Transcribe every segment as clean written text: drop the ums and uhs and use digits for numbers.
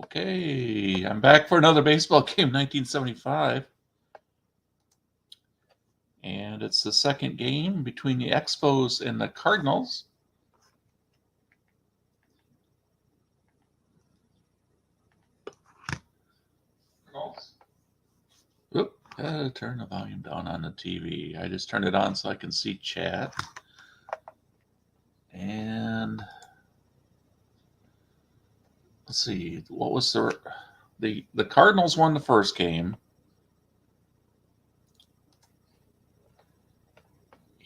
Okay, I'm back for another baseball game, 1975. And it's the second game between the Expos and the Cardinals. Oop, gotta turn the volume down on the TV. I just turned it on so I can see chat. And let's see, what was the Cardinals won the first game.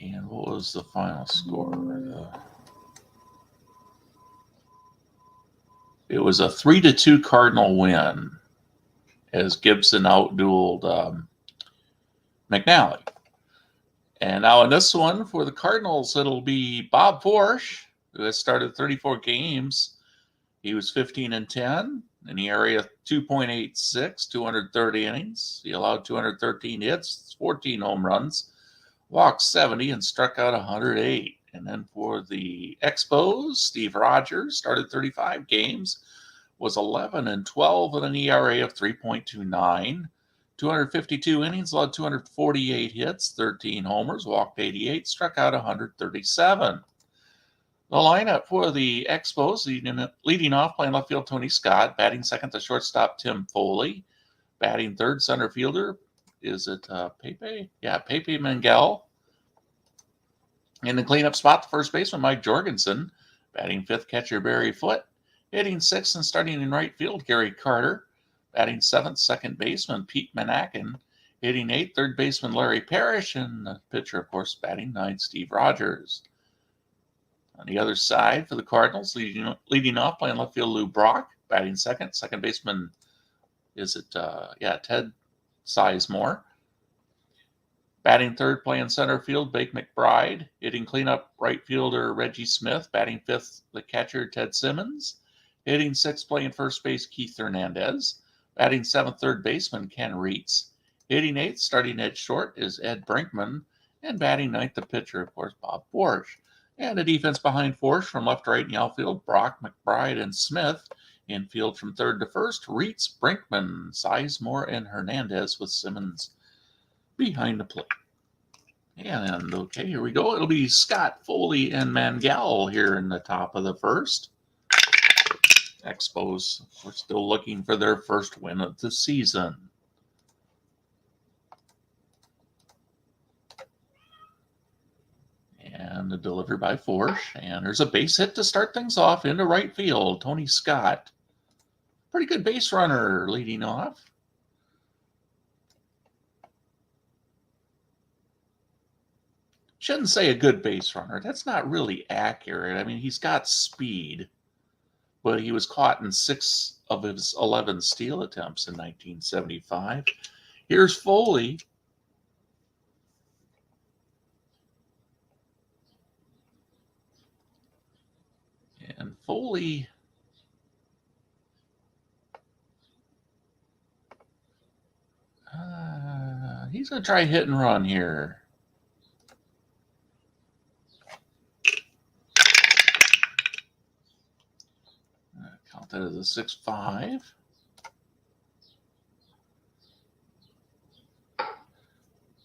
And what was the final score? It was a 3-2 Cardinal win as Gibson outdueled McNally. And now in this one for the Cardinals, it'll be Bob Forsch, who has started 34 games. He was 15-10 in the area 2.86, 230 innings. He allowed 213 hits, 14 home runs, walked 70, and struck out 108. And then for the Expos, Steve Rogers started 35 games, was 11-12 with an ERA of 3.29. 252 innings, allowed 248 hits, 13 homers, walked 88, struck out 137. The lineup for the Expos, leading off playing left field, Tony Scott. Batting second to shortstop, Tim Foley. Batting third, center fielder, is it Pepe? Yeah, Pepe Mangel. In the cleanup spot, the first baseman, Mike Jorgensen. Batting fifth, catcher Barry Foote. Hitting sixth and starting in right field, Gary Carter. Batting seventh, second baseman Pete Manakin. Hitting eighth, third baseman Larry Parrish. And the pitcher, of course, batting ninth, Steve Rogers. On the other side for the Cardinals, leading off playing left field, Lou Brock. Batting second, second baseman, is it, Ted Sizemore. Batting third, playing center field, Bake McBride. Hitting cleanup, right fielder Reggie Smith. Batting fifth, the catcher Ted Simmons. Hitting sixth, playing first base, Keith Hernandez. Batting seventh, third baseman Ken Reitz. Hitting eighth, starting at short is Ed Brinkman. And batting ninth, the pitcher, of course, Bob Forsch. And the defense behind Forsch from left to right in the outfield, Brock, McBride, and Smith. Infield from third to first, Reitz, Brinkman, Sizemore, and Hernandez with Simmons behind the plate. And okay, here we go. It'll be Scott, Foley, and Mangel here in the top of the first. Expos, we're still looking for their first win of the season. And the delivery by Forsch. And there's a base hit to start things off into right field. Tony Scott. Pretty good base runner leading off. Shouldn't say a good base runner. That's not really accurate. I mean, he's got speed, but he was caught in 6 of his 11 steal attempts in 1975. Here's Foley. And Foley, he's going to try hit and run here. Count that as a 6-5.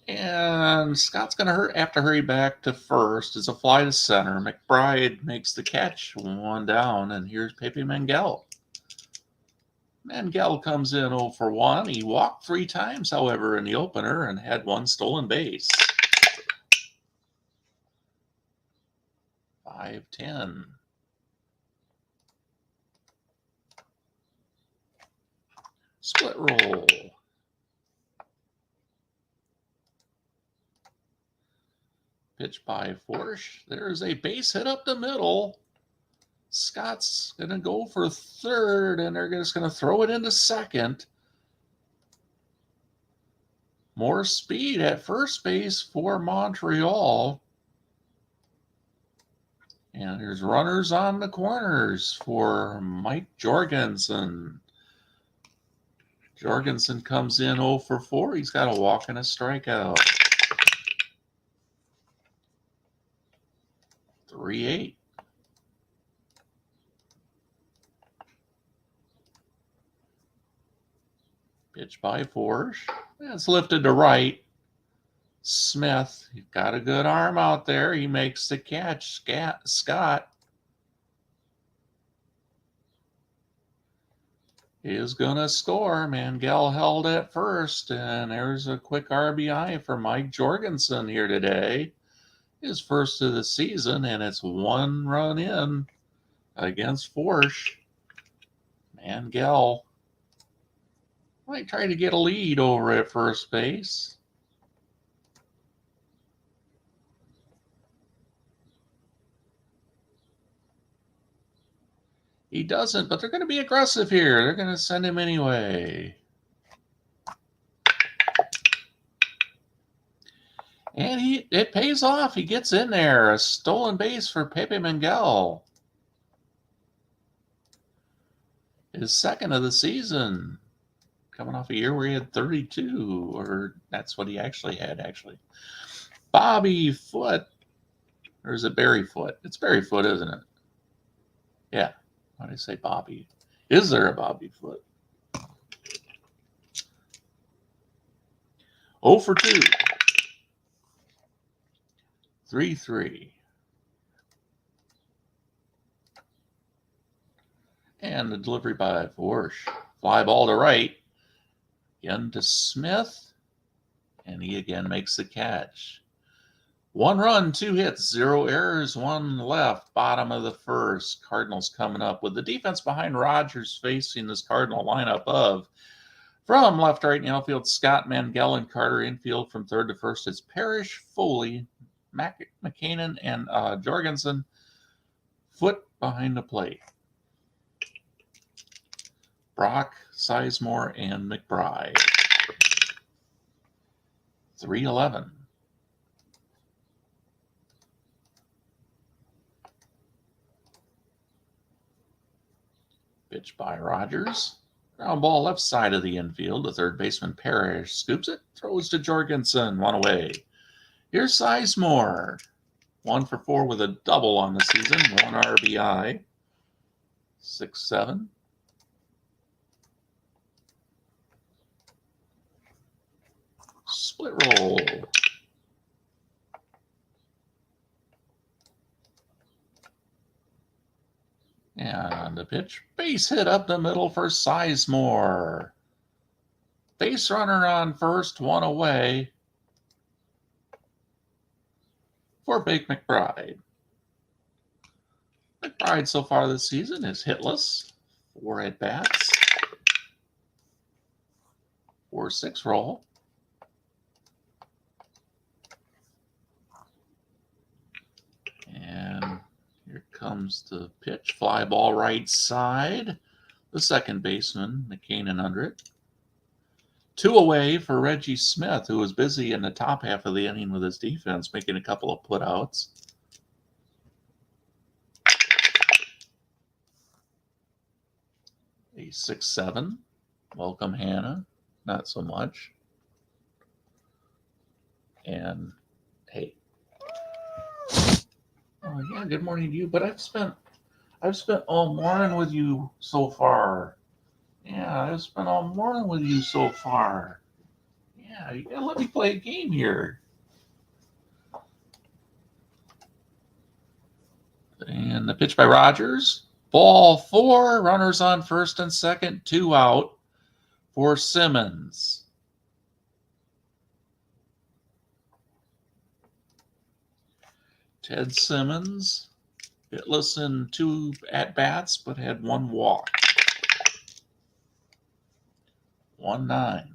And Scott's going to have to hurry back to first. It's a fly to center. McBride makes the catch, 1 down, and here's Pepe Mangel. Mangel comes in 0 for 1. He walked 3 times, however, in the opener and had 1 stolen base. 5-10. Split roll. Pitch by Forsch. There's a base hit up the middle. Scott's going to go for third, and they're just going to throw it into second. More speed at first base for Montreal. And there's runners on the corners for Mike Jorgensen. Jorgensen comes in 0 for 4. He's got a walk and a strikeout. 3-8. Pitch by Forsh. It's lifted to right. Smith, he's got a good arm out there. He makes the catch. Scott is going to score. Mangel held at first, and there's a quick RBI for Mike Jorgensen here today. His first of the season, and it's 1 run in against Forsh. Mangel might try to get a lead over at first base. He doesn't, but they're going to be aggressive here. They're going to send him anyway. And it pays off. He gets in there. A stolen base for Pepe Mangel. His second of the season. Coming off a year where he had 32. Or that's what he actually had, Bobby Foote. Or is it Barry Foote? It's Barry Foote, isn't it? Yeah. Why did I say Bobby? Is there a Bobby Foote? 0 for 2. 3-3. And the delivery by Forsh. Fly ball to right. Again to Smith. And he again makes the catch. 1 run, 2 hits, 0 errors, 1 left. Bottom of the first. Cardinals coming up with the defense behind Rogers facing this Cardinal lineup of from left to right in the outfield, Scott, Mangel, and Carter. Infield from third to first. It's Parrish, Foley, McCannon, and Jorgensen. Foote behind the plate. Brock, Sizemore, and McBride. 3-11. Pitch by Rogers. Ground ball left side of the infield. The third baseman Parrish scoops it, throws to Jorgensen. 1 away. Here's Sizemore. 1 for 4 with a double on the season. 1 RBI. 6-7. Split roll. And the pitch. Base hit up the middle for Sizemore. Base runner on first, 1 away for Big McBride. McBride so far this season is hitless. 4 at-bats. 4-6 roll. And here comes the pitch. Fly ball right side. The second baseman, McCannon, under it. 2 away for Reggie Smith, who was busy in the top half of the inning with his defense, making a couple of putouts. A 6-7. Welcome, Hannah. Not so much. And, hey. Oh, yeah, good morning to you. But I've spent all morning with you so far. Yeah, I've spent all morning with you so far. Yeah, you gotta let me play a game here. And the pitch by Rogers. Ball 4. Runners on first and second. 2 out for Simmons. Ted Simmons, hitless in 2 at-bats, but had 1 walk. 1-9.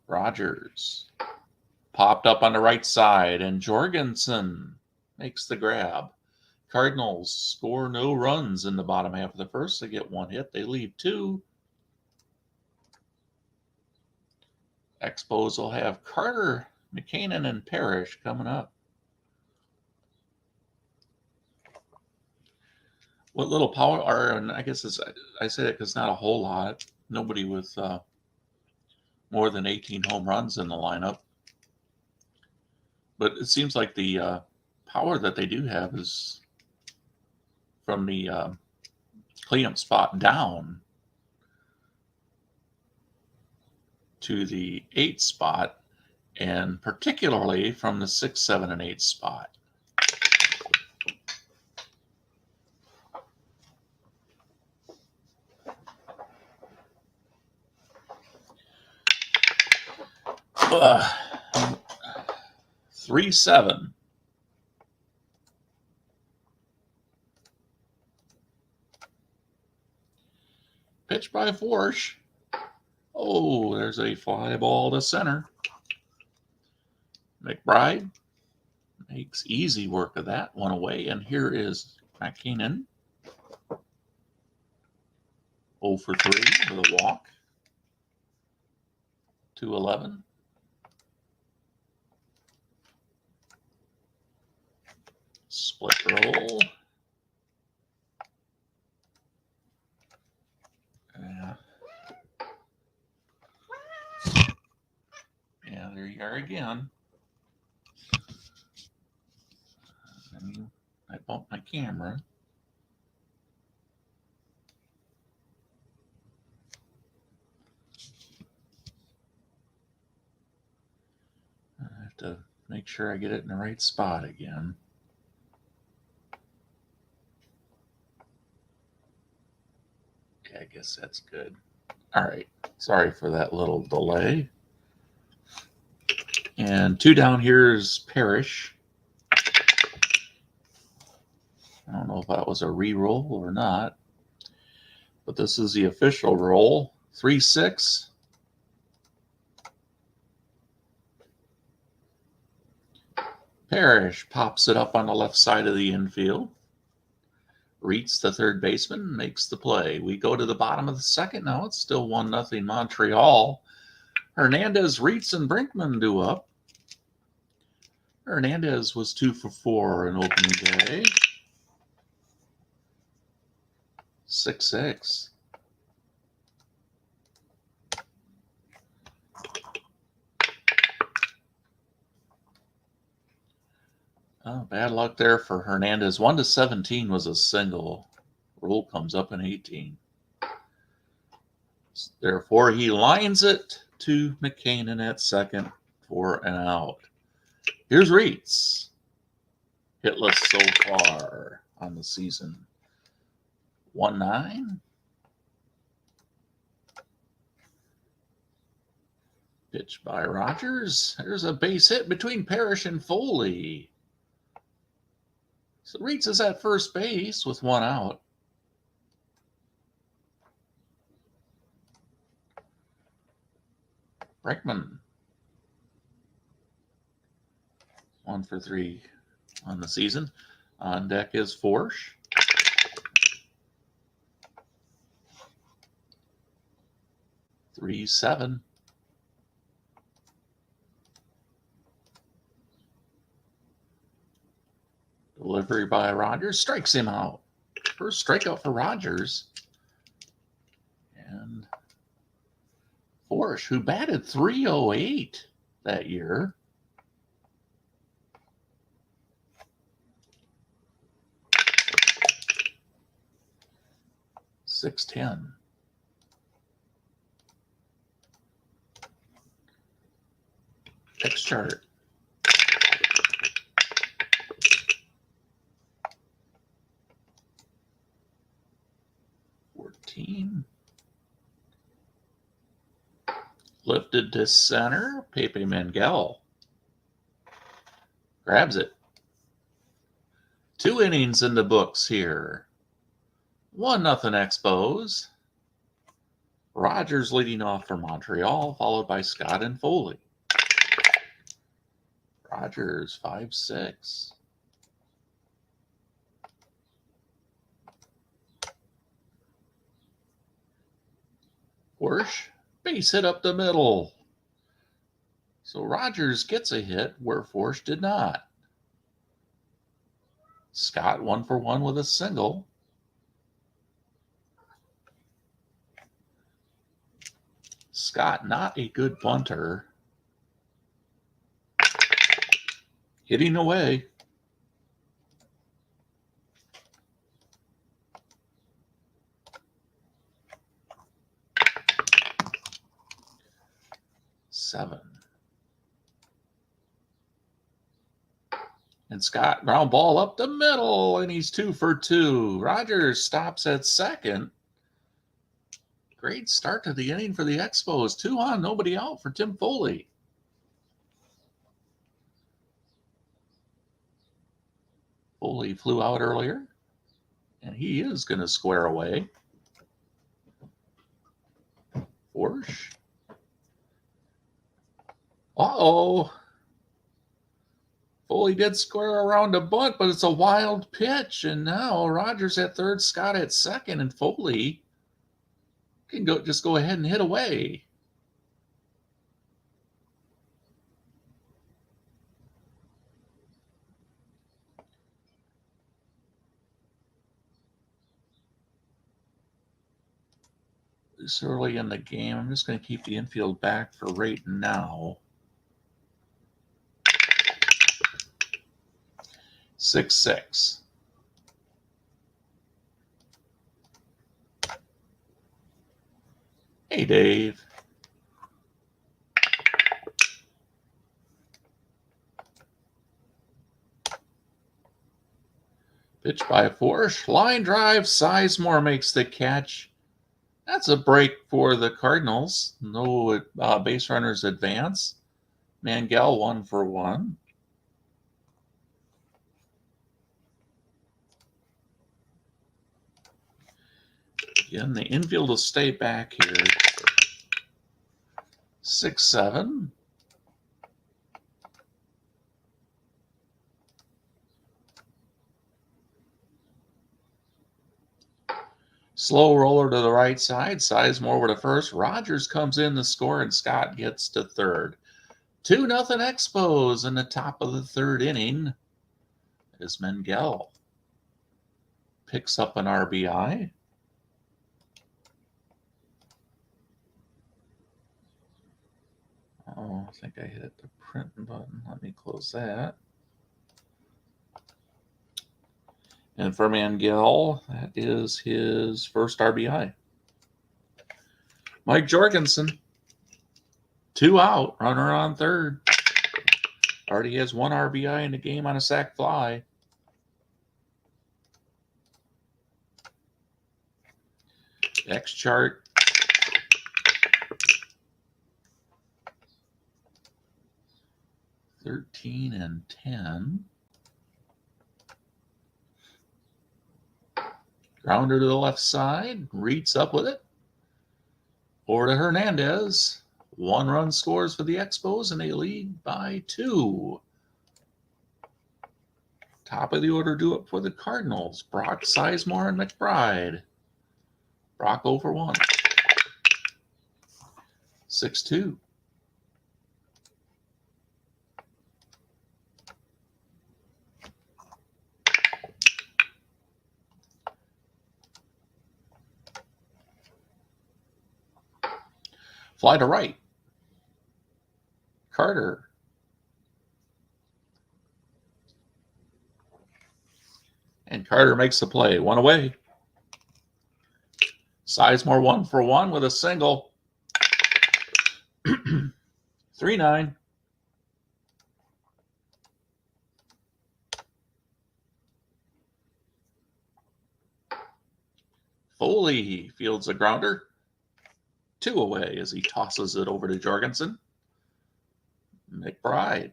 Rogers popped up on the right side, and Jorgensen makes the grab. Cardinals score no runs in the bottom half of the first. They get 1 hit. They leave 2. Expos will have Carter, McCannon, and Parrish coming up. What little power are, and I guess I say that because not a whole lot. Nobody with more than 18 home runs in the lineup. But it seems like the power that they do have is from the cleanup spot down to the 8 spot, and particularly from the 6, 7, and 8 spot. Uh, 3-7. Pitch by Forsh. Oh, there's a fly ball to center. McBride makes easy work of that one away. And here is McKinnon. 0 for 3 with a walk. 2-11. Split roll. Yeah, there you are again. I bumped my camera. I have to make sure I get it in the right spot again. Okay, I guess that's good. All right. Sorry for that little delay. And 2 down here is Parrish. I don't know if that was a re-roll or not, but this is the official roll. 3-6. Parrish pops it up on the left side of the infield. Reeds, the third baseman, makes the play. We go to the bottom of the second now. It's still 1-0 Montreal. Hernandez, Reeds, and Brinkman do up. Hernandez was 2 for 4 in opening day. 6-6. Oh, bad luck there for Hernandez. 1-17 was a single. Rule comes up in 18. Therefore, he lines it to McKinnon at second for an out. Here's Reeds. Hitless so far on the season. 1-9. Pitch by Rogers. There's a base hit between Parrish and Foley. So Reeds is at first base with 1 out. Brinkman. 1 for 3 on the season. On deck is Forsh. 3-7. Delivery by Rogers strikes him out. First strikeout for Rogers. And Forsh, who batted .308 that year. .610. Next chart. Lifted to center. Pepe Mangel grabs it. 2 innings in the books here. 1-0 Expos. Rogers leading off for Montreal, followed by Scott and Foley. Rogers 5-6. Forsh, base hit up the middle. So Rogers gets a hit where Forsh did not. Scott 1 for 1 with a single. Scott, not a good bunter. Hitting away. 7. And Scott, ground ball up the middle, and he's 2 for 2. Rogers stops at second. Great start to the inning for the Expos. 2 on, nobody out for Tim Foley. Foley flew out earlier, and he is going to square away. Forsh. Uh-oh. Foley did square around a bunt, but it's a wild pitch. And now Rogers at third, Scott at second, and Foley can just go ahead and hit away. This early in the game, I'm just going to keep the infield back for right now. 6-6. Hey, Dave. Pitch by Forsh. Line drive. Sizemore makes the catch. That's a break for the Cardinals. No base runners advance. Mangel 1 for 1. Again, the infield will stay back here. 6-7. Slow roller to the right side. Sizemore over to first. Rogers comes in to score, and Scott gets to third. 2-0 Expos in the top of the third inning as Mangel picks up an RBI. Oh, I think I hit the print button. Let me close that. And for Mangel, that is his first RBI. Mike Jorgensen, 2 out, runner on third. Already has 1 RBI in the game on a sac fly. X chart. (13 and 10). Grounder to the left side. Reeds up with it. Over to Hernandez. 1 run scores for the Expos, and they lead by 2. Top of the order due up for the Cardinals. Brock, Sizemore, and McBride. Brock 0 for 1. 6-2. Fly to right. Carter. And Carter makes the play. 1 away. Sizemore 1 for 1 with a single. 3-9. Foley fields a grounder. 2 away as he tosses it over to Jorgensen. McBride.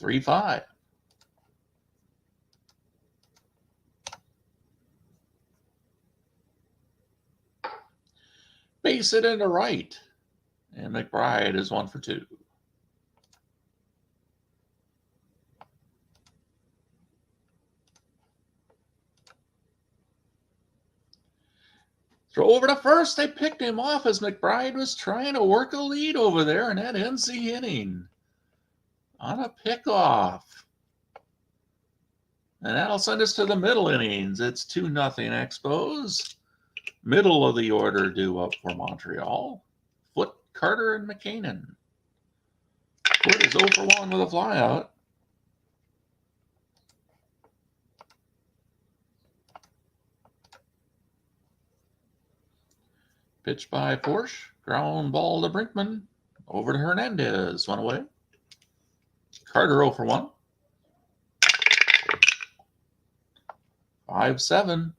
3-5. Base it into right. And McBride is 1 for 2. Throw over to first. They picked him off as McBride was trying to work a lead over there, and that ends the inning on a pickoff. And that'll send us to the middle innings. It's 2-0 Expos. Middle of the order due up for Montreal. Foot, Carter, and McKinnon. Foot is 0 for 1 with a flyout. Pitch by Forsch. Ground ball to Brinkman. Over to Hernandez. One away. Carter 0 for 1. 5-7.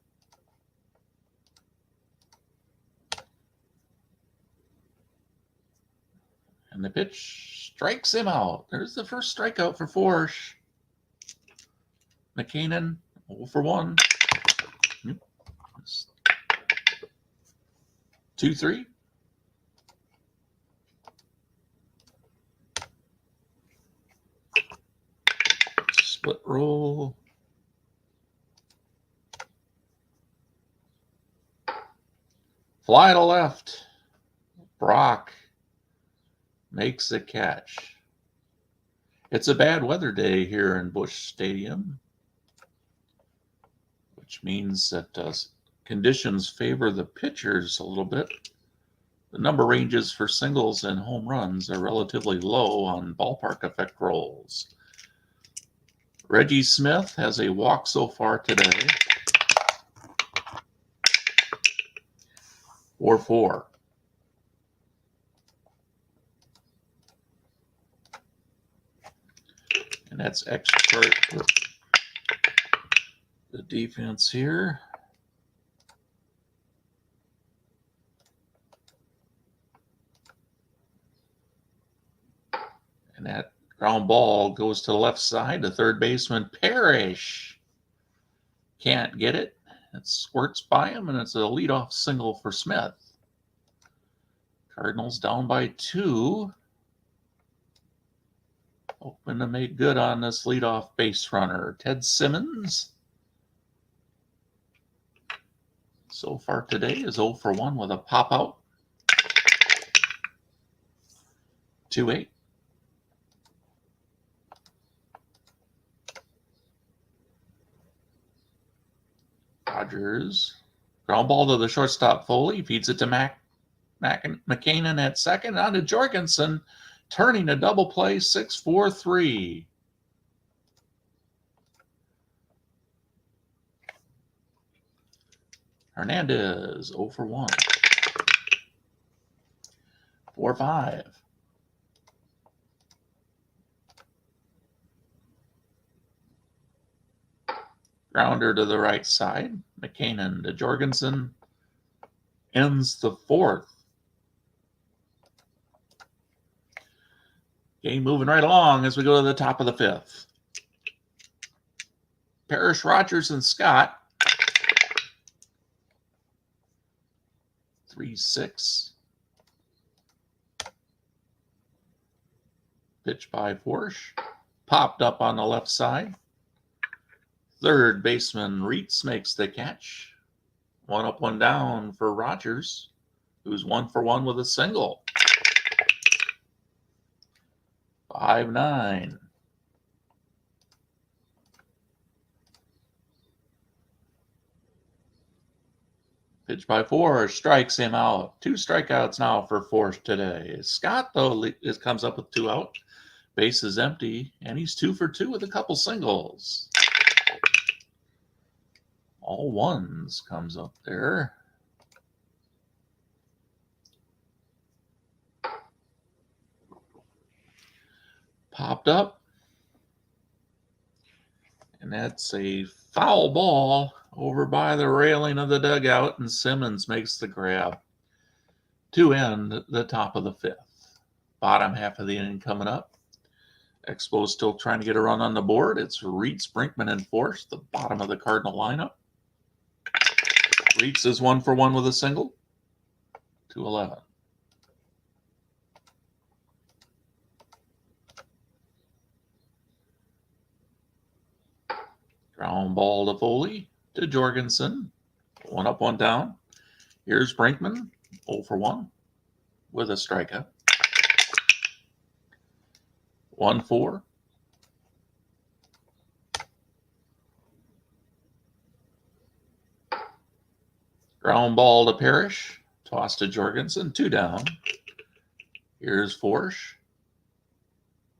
And the pitch strikes him out. There's the first strikeout for Forsch. McKinnon 0 for 1. 2-3. Split roll. Fly to left. Brock makes the catch. It's a bad weather day here in Busch Stadium, which means that conditions favor the pitchers a little bit. The number ranges for singles and home runs are relatively low on ballpark effect rolls. Reggie Smith has a walk so far today. 4-4. And that's extra for the defense here. And that ground ball goes to the left side. The third baseman, Parrish, can't get it. It squirts by him, and it's a leadoff single for Smith. Cardinals down by 2. Hoping to make good on this leadoff base runner. Ted Simmons, so far today, is 0 for 1 with a pop out. 2-8. Rogers, ground ball to the shortstop Foley, feeds it to McKinnon at second, on to Jorgensen, turning a double play, 6-4-3. Hernandez 0 for 1. 4-5. Grounder to the right side. McKinnon to Jorgensen. Ends the 4th. Game moving right along as we go to the top of the 5th. Parrish, Rogers, and Scott. 3-6. Pitch by Forsch. Popped up on the left side. Third baseman Reitz makes the catch. 1 up, 1 down for Rogers, who's 1 for 1 with a single. 5-9. Pitch by Forsch, strikes him out. 2 strikeouts now for Forsch today. Scott, though, comes up with 2 out. Base is empty, and he's 2 for 2 with a couple singles. All ones comes up there. Popped up. And that's a foul ball over by the railing of the dugout, and Simmons makes the grab to end the top of the 5th. Bottom half of the inning coming up. Expos still trying to get a run on the board. It's Reitz, Brinkman, and Forsch, the bottom of the Cardinal lineup. Reitz is 1 for 1 with a single. 2-11. Ground ball to Foley, to Jorgensen. 1 up, 1 down. Here's Brinkman, 0 for 1 with a strikeout. 1-4. Ground ball to Parrish. Toss to Jorgensen. 2 down. Here's Forsch.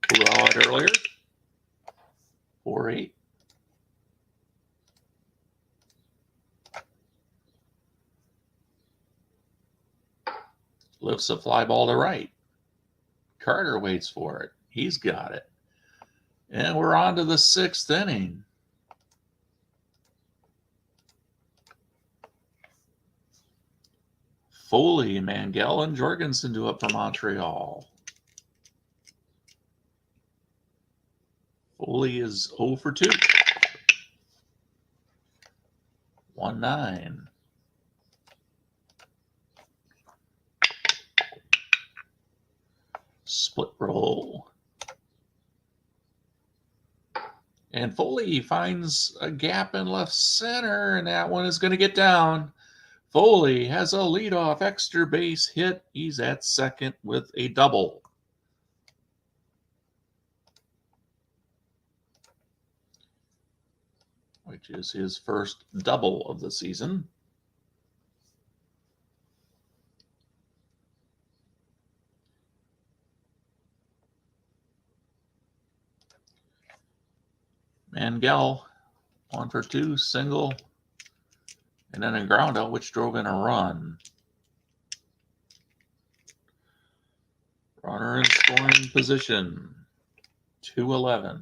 Blew out earlier. 4-8. Lifts a fly ball to right. Carter waits for it. He's got it. And we're on to the 6th inning. Foley, Mangel, and Jorgensen do up for Montreal. Foley is 0 for 2. 1-9. Split roll. And Foley finds a gap in left center, and that one is going to get down. Foley has a leadoff extra base hit. He's at second with a double. Which is his first double of the season. Mangel, 1 for 2, single, and then a ground out, which drove in a run. Runner in scoring position, 2-11.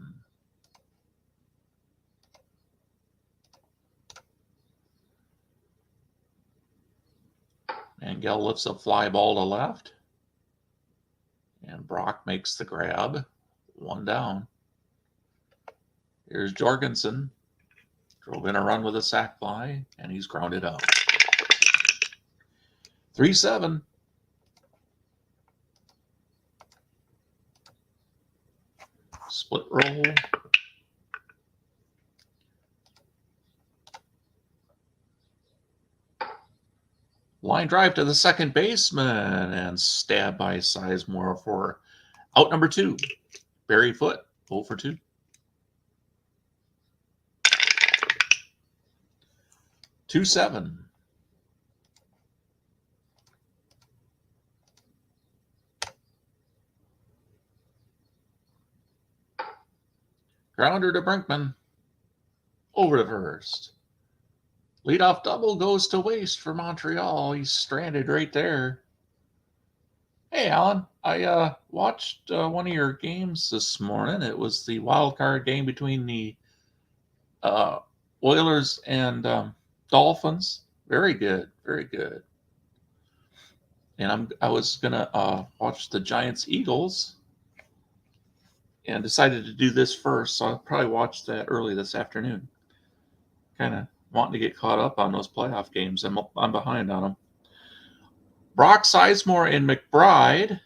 Mangel lifts a fly ball to left, and Brock makes the grab, 1 down. Here's Jorgensen. Drove in a run with a sac fly, and he's grounded out. 3-7. Split roll. Line drive to the second baseman, and stabbed by Sizemore for out number 2. Barry Foote, 0 for 2. 2-7. Grounder to Brinkman. Over to first. Leadoff double goes to waste for Montreal. He's stranded right there. Hey, Alan, I watched one of your games this morning. It was the wild card game between the Oilers and Dolphins. Very good, very good. And I was gonna watch the Giants Eagles, and decided to do this first, so I'll probably watch that early this afternoon. Kind of wanting to get caught up on those playoff games. I'm behind on them. Brock, Sizemore, and McBride.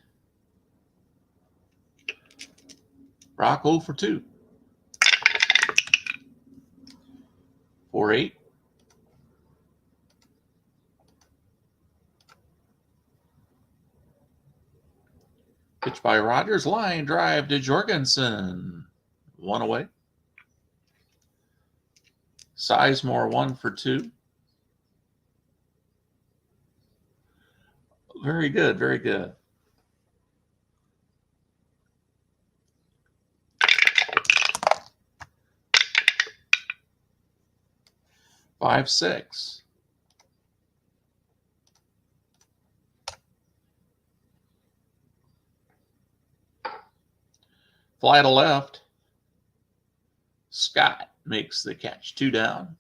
Brock 0 for 2. 4-8. Pitch by Rogers. Line drive to Jorgensen. 1 away. Sizemore 1 for 2. Very good, very good. Five, 6. Fly to left. Scott makes the catch. 2 down.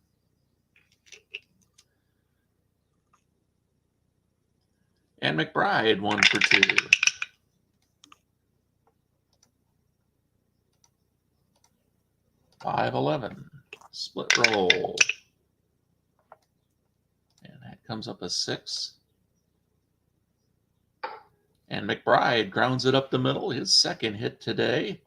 And McBride 1 for 2. 5-11. Split roll. And that comes up a 6. And McBride grounds it up the middle. His second hit today.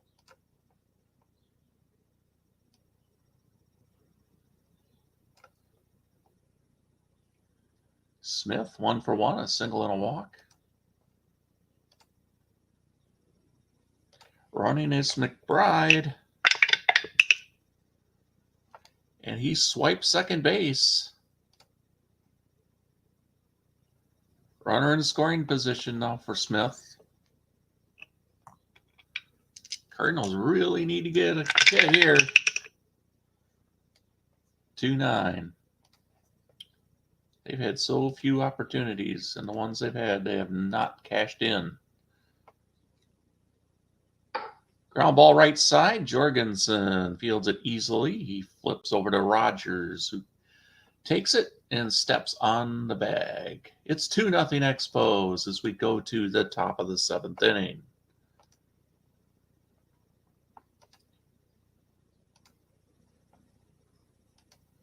Smith 1 for 1, a single and a walk. Running is McBride. And he swipes second base. Runner in scoring position now for Smith. Cardinals really need to get a hit here. 2-9. They've had so few opportunities, and the ones they've had, they have not cashed in. Ground ball right side. Jorgensen fields it easily. He flips over to Rogers, who takes it and steps on the bag. It's 2-0 Expos as we go to the top of the 7th inning.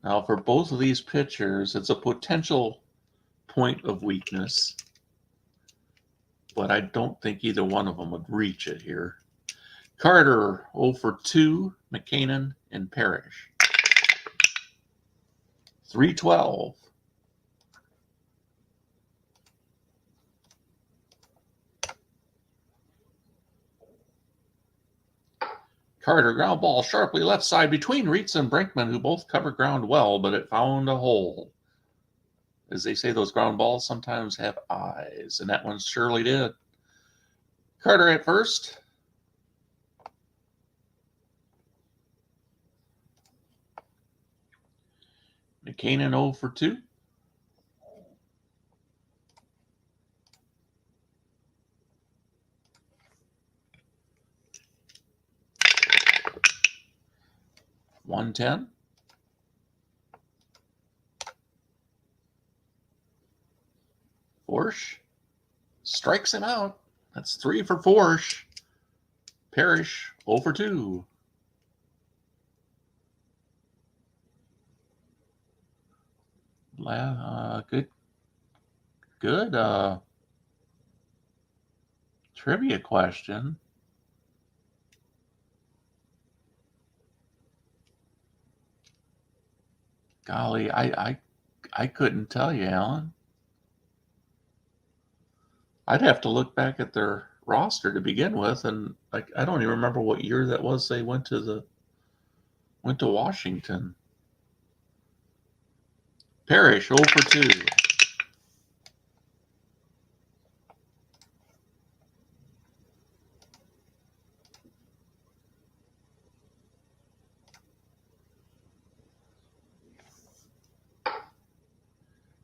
Now, for both of these pitchers, it's a potential point of weakness, but I don't think either one of them would reach it here. Carter 0 for 2, McKinnon and Parrish. 3-12. Carter ground ball sharply left side between Reitz and Brinkman, who both cover ground well, but it found a hole. As they say, those ground balls sometimes have eyes, and that one surely did. Carter at first. McKinnon 0 for 2. $110. Forsch strikes him out. That's 3 for Forsch. Parrish 0 for 2. Good trivia question. Golly, I couldn't tell you, Alan. I'd have to look back at their roster to begin with, and I don't even remember what year that was they went to Washington. Parrish 0 for 2.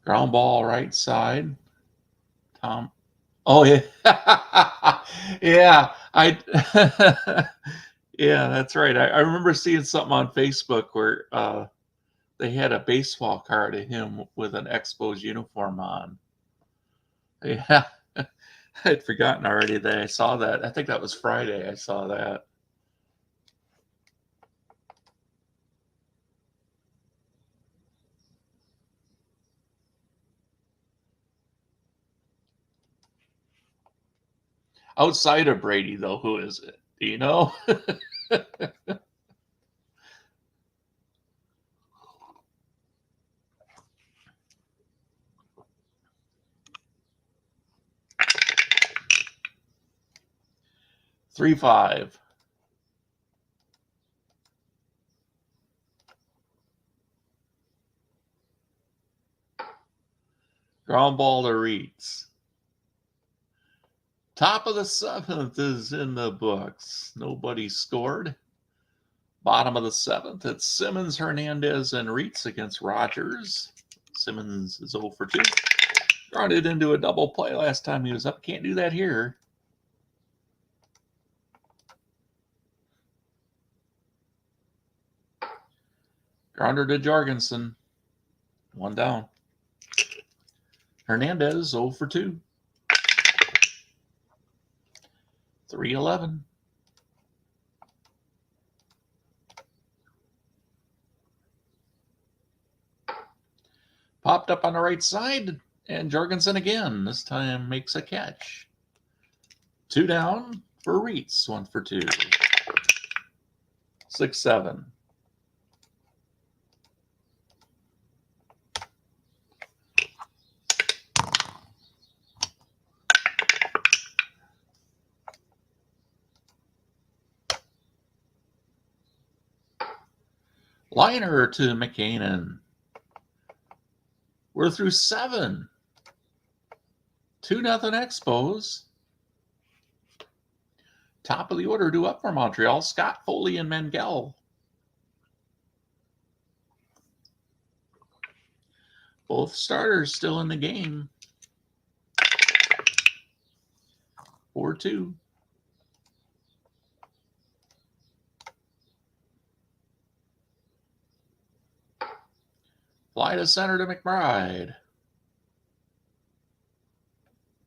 Ground ball right side. Tom. Oh yeah. Yeah. Yeah, that's right. I remember seeing something on Facebook where they had a baseball card of him with an Expos uniform on. Yeah. I'd forgotten already that I saw that. I think that was Friday I saw that. Outside of Brady, though, who is it? Do you know? 3-5. Ground ball to Reitz. Top of the 7th is in the books. Nobody scored. Bottom of the 7th, it's Simmons, Hernandez, and Reitz against Rogers. Simmons is 0 for 2. Grounded into a double play last time he was up. Can't do that here. Grounder to Jorgensen. 1 down. Hernandez 0 for 2. 3-11. Popped up on the right side, and Jorgensen again. This time makes a catch. 2 down for Reitz. 1 for 2. 6-7. Liner to McKinnon. We're through 7. 2-0 Expos. Top of the order due up for Montreal. Scott, Foley, and Mengel. Both starters still in the game. 4-2. Fly to center to McBride.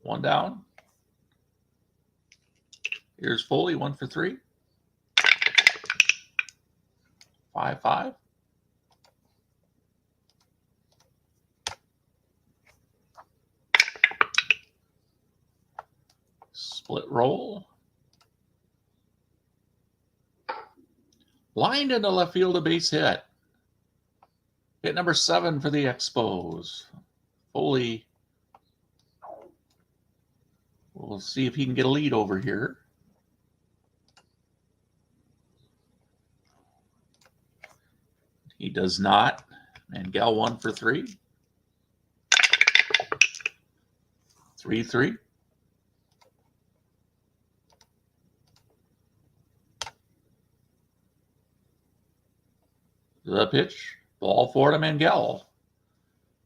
1 down. Here's Foley, 1 for 3. 5-5. Split roll. Lined into left field, a base hit. Hit number 7 for the Expos. Foley. We'll see if he can get a lead over here. He does not. Mangel 1 for 3. 3-3. The pitch. Ball 4 to Mangel.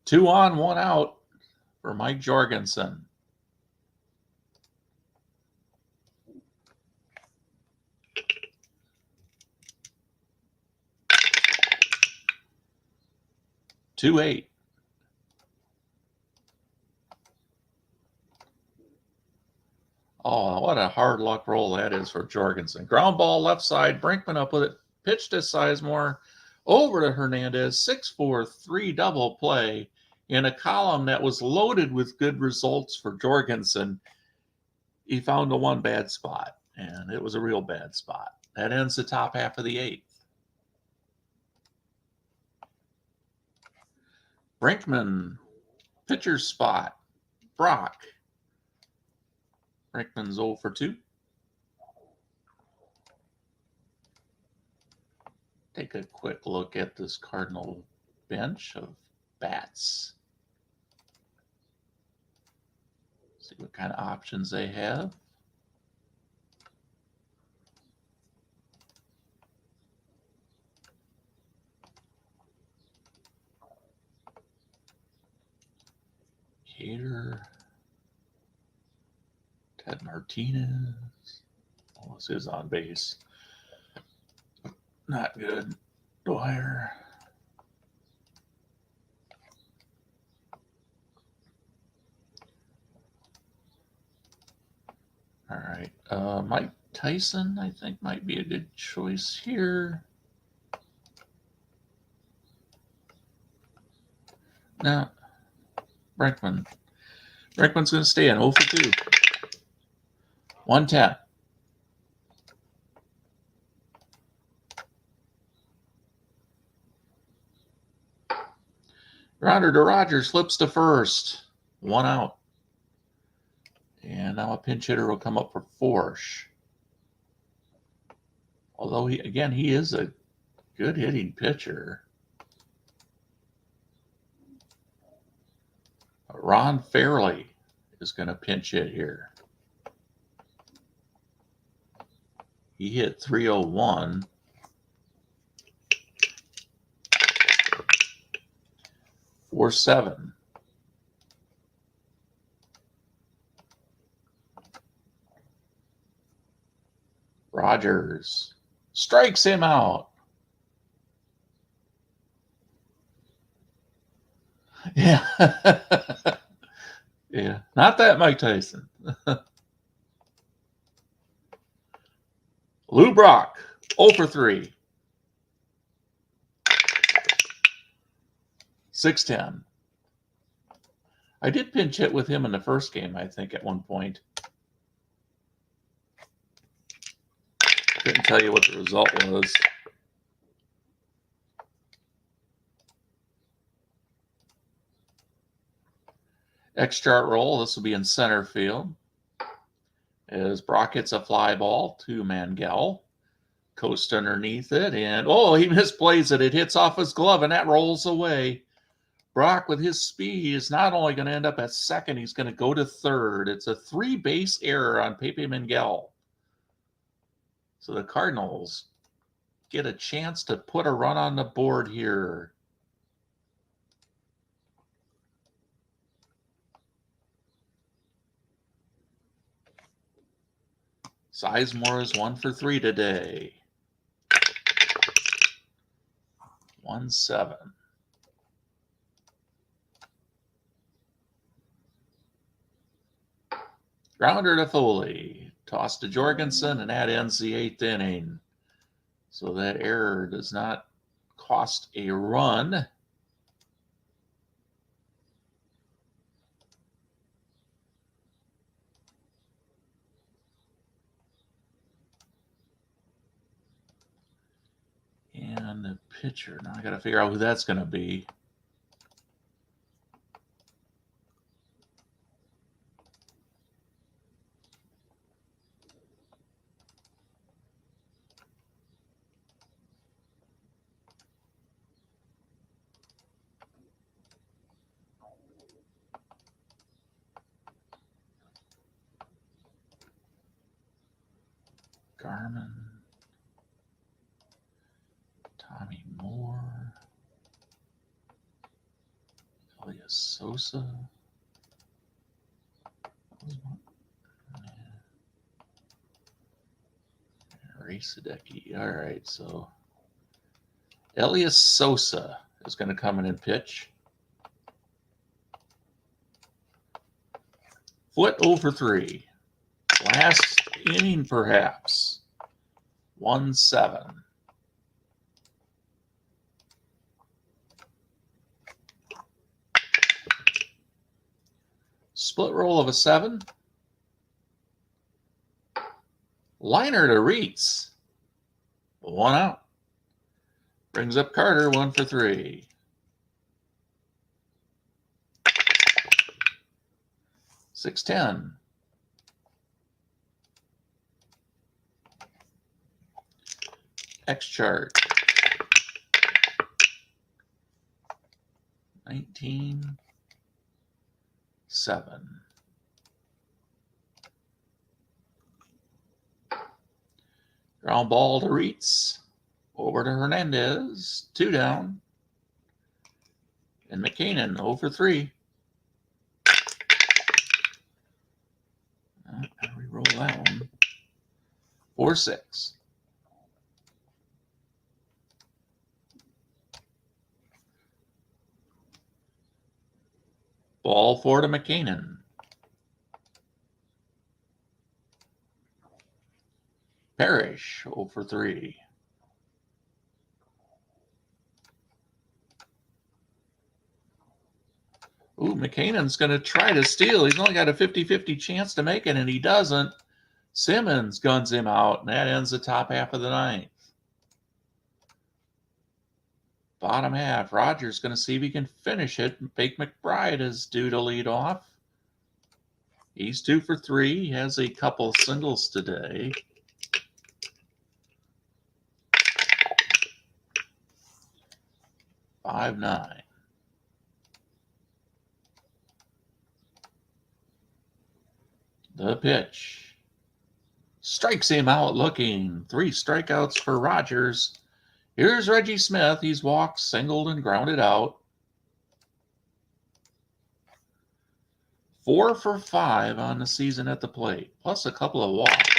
2 on, 1 out for Mike Jorgensen. Two 8. Oh, what a hard luck roll that is for Jorgensen. Ground ball left side. Brinkman up with it. Pitch to Sizemore. Over to Hernandez. 6-4-3 double play in a column that was loaded with good results for Jorgensen. He found the one bad spot, and it was a real bad spot. That ends the top half of the 8th. Brinkman, pitcher's spot. Brock. Brinkman's 0 for 2. Take a quick look at this Cardinal bench of bats. See what kind of options they have. Cater. Ted Martinez. Oh, this is on base. Not good. Dwyer. All right. Mike Tyson, I think, might be a good choice here. No. Brinkman. Brinkman's going to stay in 0 for 2. 110. Grounder to Rogers, flips to first. 1 out. And now a pinch hitter will come up for Forsch. Although, he is a good hitting pitcher. Ron Fairley is going to pinch hit here. He hit 301. For 7. Rogers strikes him out. Yeah. Yeah. Not that Mike Tyson. Lou Brock, 0 for 3. 610. I did pinch hit with him in the first game, I think, at one point. Couldn't tell you what the result was. X-chart roll. This will be in center field. As Brock hits a fly ball to Mangel. Coast underneath it. And, oh, he misplays it. It hits off his glove, and that rolls away. Brock, with his speed, is not only going to end up at second, he's going to go to third. It's a 3-base error on Pepe Mangel. So the Cardinals get a chance to put a run on the board here. Sizemore is 1 for 3 today. 1-7. Grounder to Foley. Toss to Jorgensen, and that ends the 8th inning. So that error does not cost a run. And the pitcher. Now I got to figure out who that's going to be. Garmin. Tommy Moore. Elias Sosa. Ray Sadecki. All right, so Elias Sosa is going to come in and pitch. Foot over 3. Last inning, perhaps. 1-7. Split roll of a 7. Liner to Reitz. 1 out. Brings up Carter, 1 for 3. $6.10. X chart. 19-7. Ground ball to Reitz. Over to Hernandez. 2 down. And McKinnon, 0 for 3. I re-roll that one. 4-6. Ball 4 to McKinnon. Parrish, 0 for 3. Ooh, McKinnon's going to try to steal. He's only got a 50-50 chance to make it, and he doesn't. Simmons guns him out, and that ends the top half of the 9th. Bottom half, Rogers going to see if he can finish it. Bake McBride is due to lead off. He's 2 for 3. He has a couple singles today. $5-9. The pitch. Strikes him out looking. 3 strikeouts for Rogers. Here's Reggie Smith. He's walked, singled, and grounded out. 4 for 5 on the season at the plate, plus a couple of walks.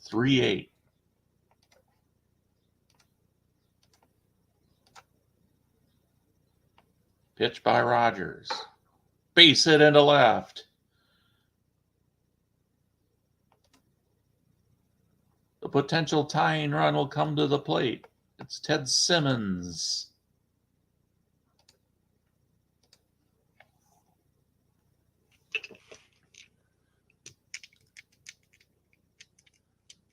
3-8. Pitch by Rogers. Base hit into left. The potential tying run will come to the plate. It's Ted Simmons.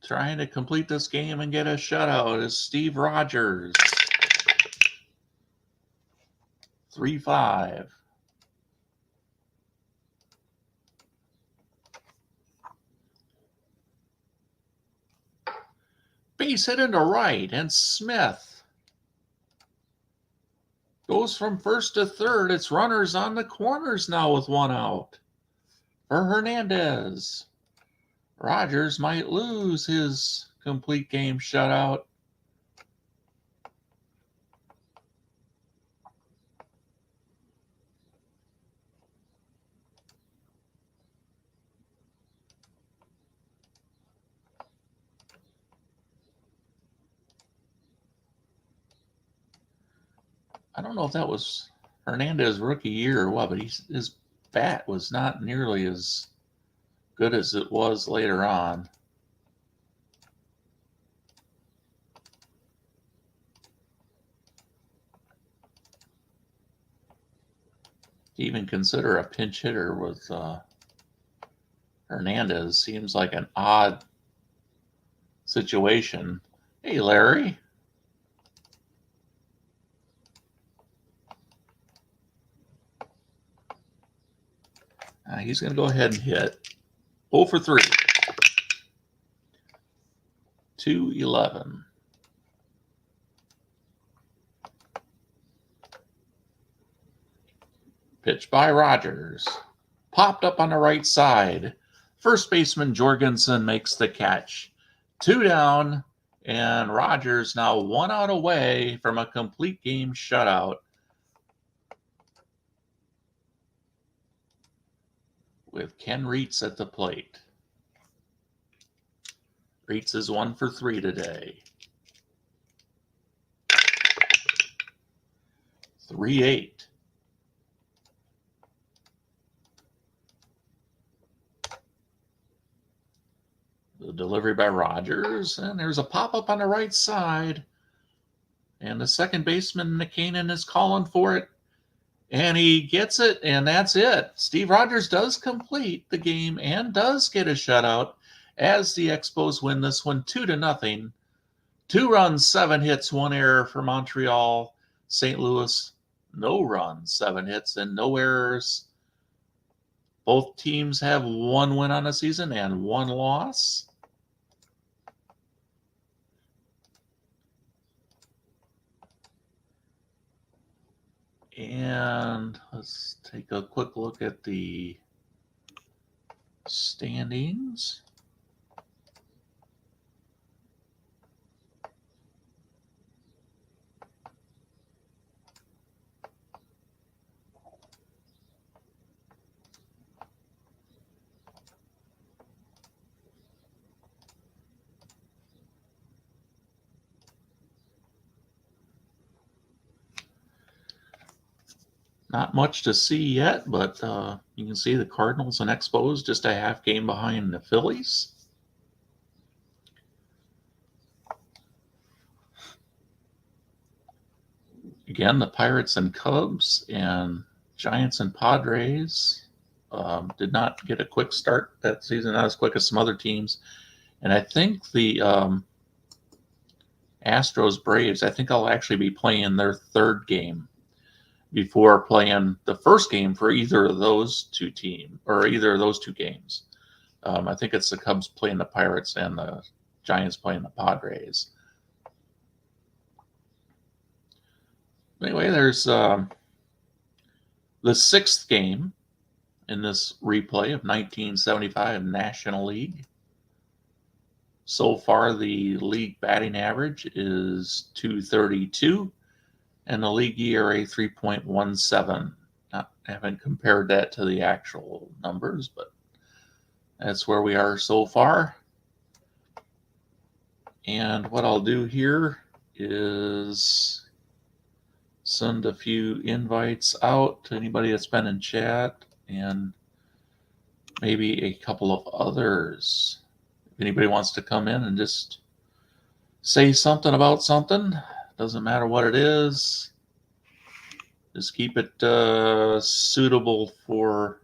Trying to complete this game and get a shutout is Steve Rogers. 3-5. Base hit into right, and Smith goes from first to third. It's runners on the corners now with 1 out for Hernandez. Rogers might lose his complete game shutout. I don't know if that was Hernandez's rookie year or what, but his bat was not nearly as good as it was later on. To even consider a pinch hitter with Hernandez seems like an odd situation. Hey, Larry. He's going to go ahead and hit 0 for 3. 211. Pitch by Rogers. Popped up on the right side. First baseman Jorgensen makes the catch. 2 down, and Rogers now 1 out away from a complete game shutout. With Ken Reitz at the plate. Reitz is 1 for 3 today. 3-8. The delivery by Rogers, and there's a pop-up on the right side. And the second baseman, McCannon, is calling for it. And he gets it, and that's it. Steve Rogers does complete the game and does get a shutout as the Expos win this one 2-0. 2 runs, 7 hits, 1 error for Montreal. St. Louis, no runs, 7 hits, and no errors. Both teams have 1 win on the season and 1 loss. And let's take a quick look at the standings. Not much to see yet, but you can see the Cardinals and Expos just a half game behind the Phillies. Again, the Pirates and Cubs and Giants and Padres did not get a quick start that season, not as quick as some other teams. And I think the Astros Braves, I think I'll actually be playing their third game before playing the first game for either of those two teams or either of those two games. I think it's the Cubs playing the Pirates and the Giants playing the Padres. Anyway, there's the 6th game in this replay of 1975 National League. So far, the league batting average is .232, and the league ERA 3.17. I haven't compared that to the actual numbers, but that's where we are so far. And what I'll do here is send a few invites out to anybody that's been in chat and maybe a couple of others. If anybody wants to come in and just say something about something, doesn't matter what it is, just keep it suitable for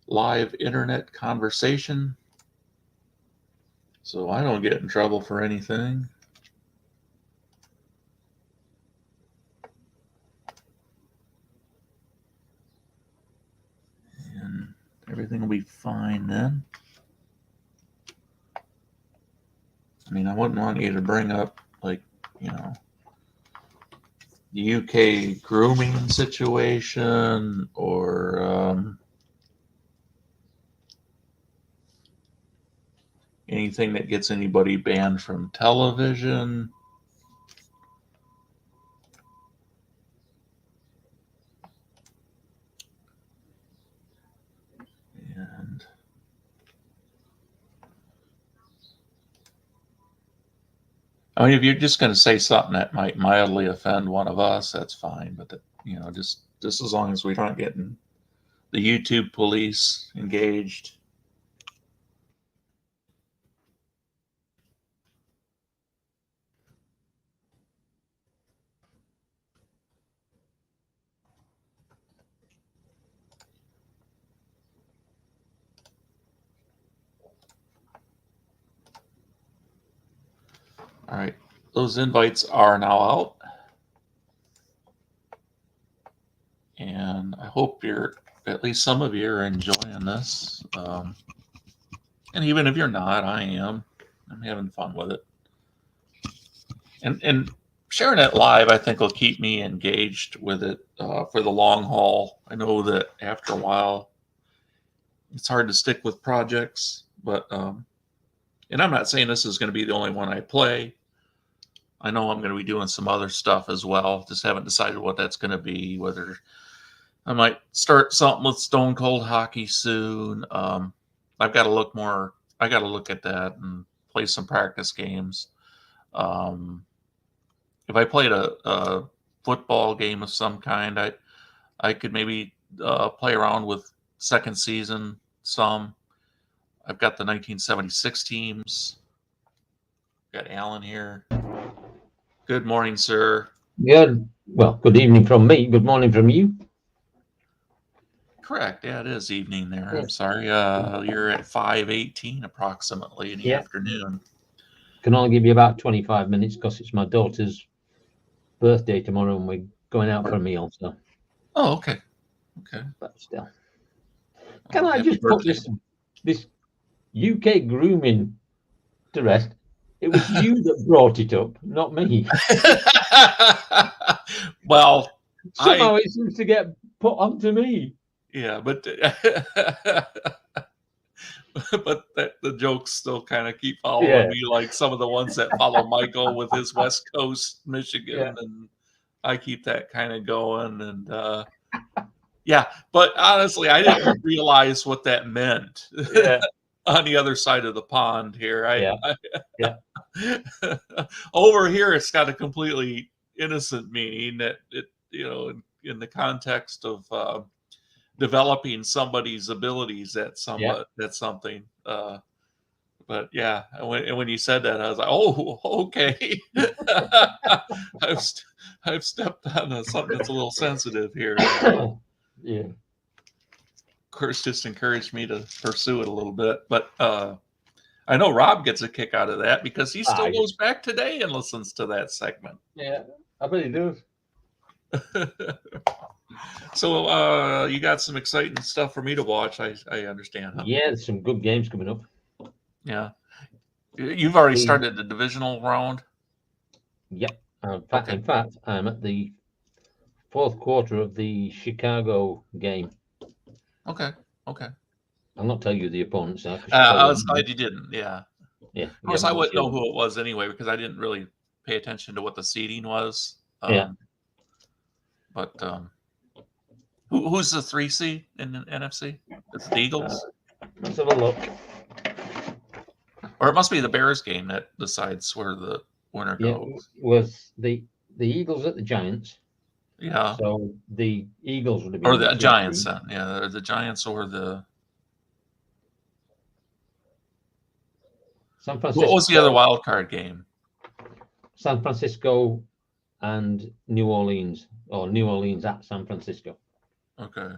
live internet conversation so I don't get in trouble for anything. And everything will be fine then. I mean, I wouldn't want you to bring up, like, you know, the UK grooming situation or anything that gets anybody banned from television. And I mean, if you're just going to say something that might mildly offend one of us, that's fine. But just as long as we're not getting the YouTube police engaged. All right, those invites are now out. And I hope at least some of you are enjoying this. And even if you're not, I am. I'm having fun with it. And sharing it live, I think, will keep me engaged with it for the long haul. I know that after a while, it's hard to stick with projects, but and I'm not saying this is going to be the only one I play. I know I'm going to be doing some other stuff as well. Just haven't decided what that's going to be. Whether I might start something with Stone Cold Hockey soon. I've got to look more. I got to look at that and play some practice games. If I played a football game of some kind, I could maybe play around with second season some. I've got the 1976 teams. Got Alan here. Good morning, sir. Good. Well, good evening from me. Good morning from you. Correct. Yeah, it is evening there. Yeah. I'm sorry. You're at 5:18 approximately in the afternoon. Can only give you about 25 minutes because it's my daughter's birthday tomorrow and we're going out for a meal. So. Oh, okay. Okay. But still. Can I just put this UK grooming to rest? It was you that brought it up, not me. Well, somehow it seems to get put onto me. Yeah, but the jokes still kind of keep following me, like some of the ones that follow Michael with his West Coast Michigan, and I keep that kind of going. And but honestly, I didn't realize what that meant. On the other side of the pond here, over here, it's got a completely innocent meaning that it, in the context of developing somebody's abilities that's something. But yeah, when you said that, I was like, oh, okay. I've stepped on something that's a little sensitive here. Yeah. Of course, just encouraged me to pursue it a little bit. But I know Rob gets a kick out of that because he still goes back today and listens to that segment. Yeah, I bet he does. So you got some exciting stuff for me to watch, I understand. Huh? Yeah, there's some good games coming up. Yeah. You've already started the divisional round? Yep. In fact, I'm at the fourth quarter of the Chicago game. Okay. I'll not tell you the opponents now. I was glad you didn't. Yeah. Yeah. Of course, I wouldn't know who it was anyway because I didn't really pay attention to what the seeding was. But who's the 3 seed in the NFC? It's the Eagles. Let's have a look. Or it must be the Bears game that decides where the winner goes. Was the Eagles at the Giants? Yeah. So the Eagles would have been. Or the Giants then. Yeah, the Giants or the. San Francisco. What was the other wild card game? San Francisco and New Orleans, or New Orleans at San Francisco. Okay.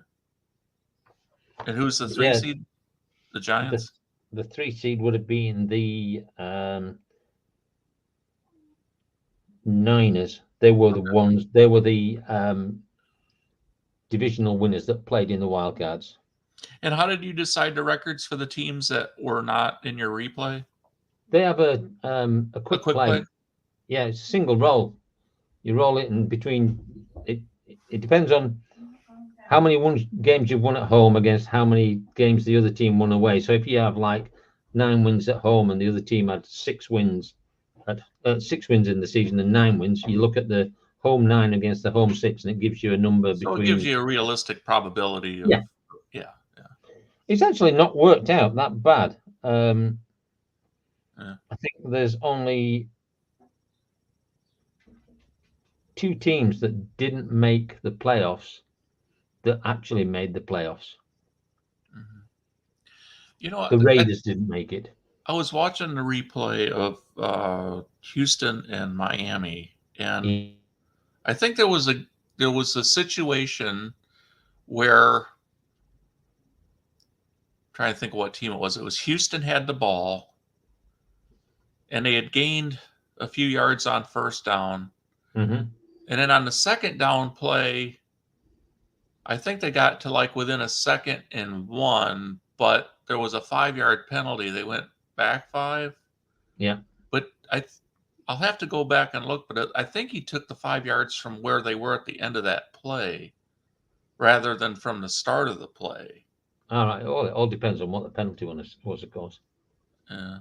And who's the 3 seed? The Giants? The 3 seed would have been the Niners. They were the ones. They were the divisional winners that played in the wildcards. And how did you decide the records for the teams that were not in your replay? They have a quick play. Yeah, it's a single roll. You roll it in between. It depends on how many games you've won at home against how many games the other team won away. So if you have like 9 wins at home and the other team had 6 wins in the season and 9 wins, you look at the home 9 against the home 6 and it gives you a number between. So it gives you a realistic probability of. Yeah. It's actually not worked out that bad. I think there's only two teams that didn't make the playoffs that actually made the playoffs. Mhm. You know, The Raiders didn't make it. I was watching the replay of Houston and Miami, and I think there was a situation where, trying to think of what team it was. It was Houston had the ball, and they had gained a few yards on first down, Mm-hmm. and then on the second down play, I think they got to like within a second and 1, but there was a 5-yard penalty. They went back 5. Yeah. But I'll have to go back and look, but I think he took the 5 yards from where they were at the end of that play rather than from the start of the play. All right. It all depends on what the penalty was, of course. Yeah.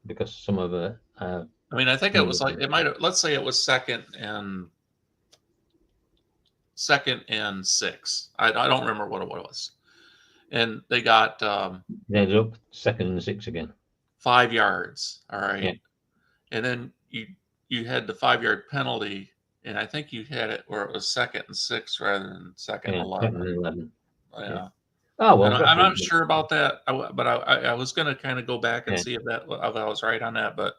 Because some of it. I mean, I think it was like, it might have, let's say it was second and 6. I don't remember what it was. And they got They ended up 2nd and 6 again. 5 yards. All right. Yeah. And then you had the 5-yard penalty, and I think you had it where it was 2nd and 6 rather than 2nd and 11. 2nd and 11. Yeah. Oh well, I'm not sure about that, but I was going to kind of go back and see if I was right on that, but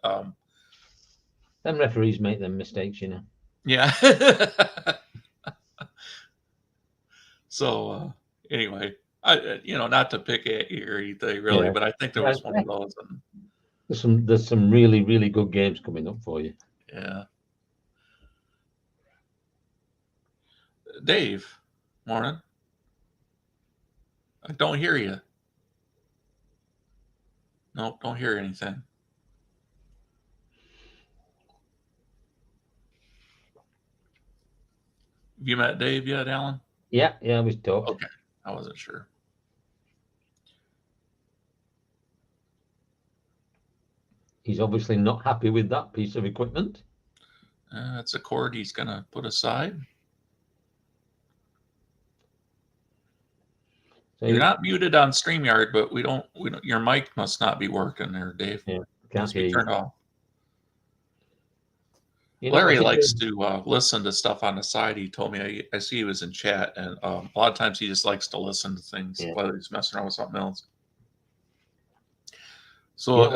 them referees make them mistakes, you know. Yeah. So anyway, not to pick at you or anything really, but I think there was one of those. There's some really, really good games coming up for you. Yeah. Dave, morning. I don't hear you. Nope, don't hear anything. Have you met Dave yet, Alan? Yeah, we talked. Okay, I wasn't sure. He's obviously not happy with that piece of equipment. That's a cord he's going to put aside. So you're not muted on StreamYard, but we don't. Your mic must not be working there, Dave. Yeah, can't hear you. Turned off. Larry likes to listen to stuff on the side. He told me, I see he was in chat, and a lot of times he just likes to listen to things while he's messing around with something else. So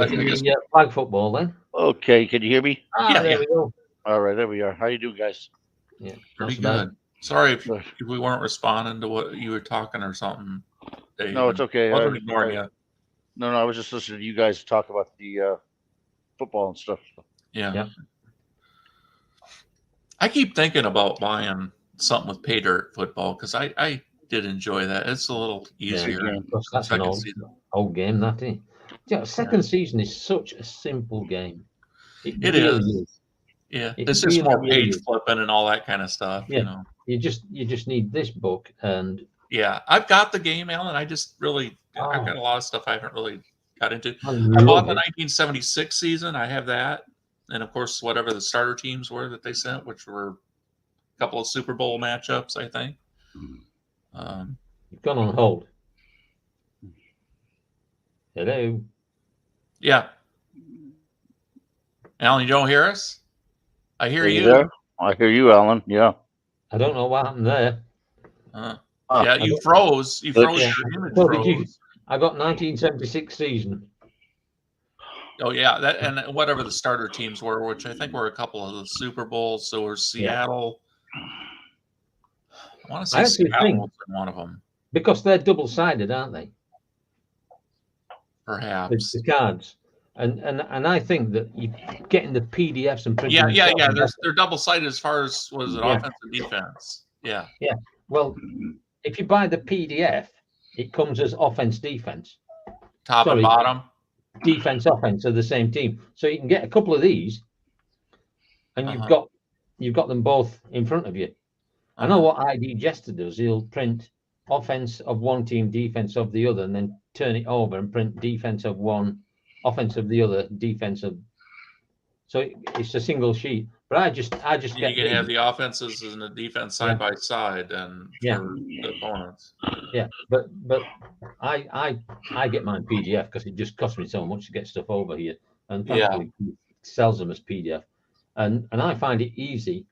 flag football then. Okay, can you hear me? There we go. All right, there we are. How you doing, guys? Yeah, pretty good. Sorry if we weren't responding to what you were talking or something, Dave. No, it's okay. I wasn't ignoring you. No, I was just listening to you guys talk about the football and stuff. Yeah. I keep thinking about buying something with pay dirt football because I did enjoy that. It's a little easier. That's an old game, that is. Yeah, second season is such a simple game. It really is. Yeah, it's just more page flipping and all that kind of stuff. Yeah, you just need this book and. Yeah, I've got the game, Alan. I just really I've got a lot of stuff I haven't really got into. I bought the 1976 season. I have that, and of course whatever the starter teams were that they sent, which were a couple of Super Bowl matchups, I think. You've gone on hold. Hello. Yeah. Alan, you don't hear us? I hear you. There? I hear you, Alan. Yeah. I don't know what happened there. Yeah, you froze. You froze. Your image froze. I got 1976 season. Oh yeah, that and whatever the starter teams were, which I think were a couple of the Super Bowls. So was Seattle. I want to say Seattle was one of them because they're double-sided, aren't they? Perhaps the cards, and I think that you getting the PDFs and printing. Yeah. They're double-sided as far as offense and defense. Yeah. Yeah. Well, if you buy the PDF, it comes as offense, defense, and bottom, defense, offense are the same team. So you can get a couple of these, and you've got them both in front of you. I know what ID Jester does. He'll print offense of one team, defense of the other, and then turn it over and print defense of one, offense of the other, defense of. So it's a single sheet. But I just you can have the offenses and the defense side by side, and for the opponents. Yeah, but I get mine PDF because it just costs me so much to get stuff over here, and thankfully he sells them as PDF. and I find it easy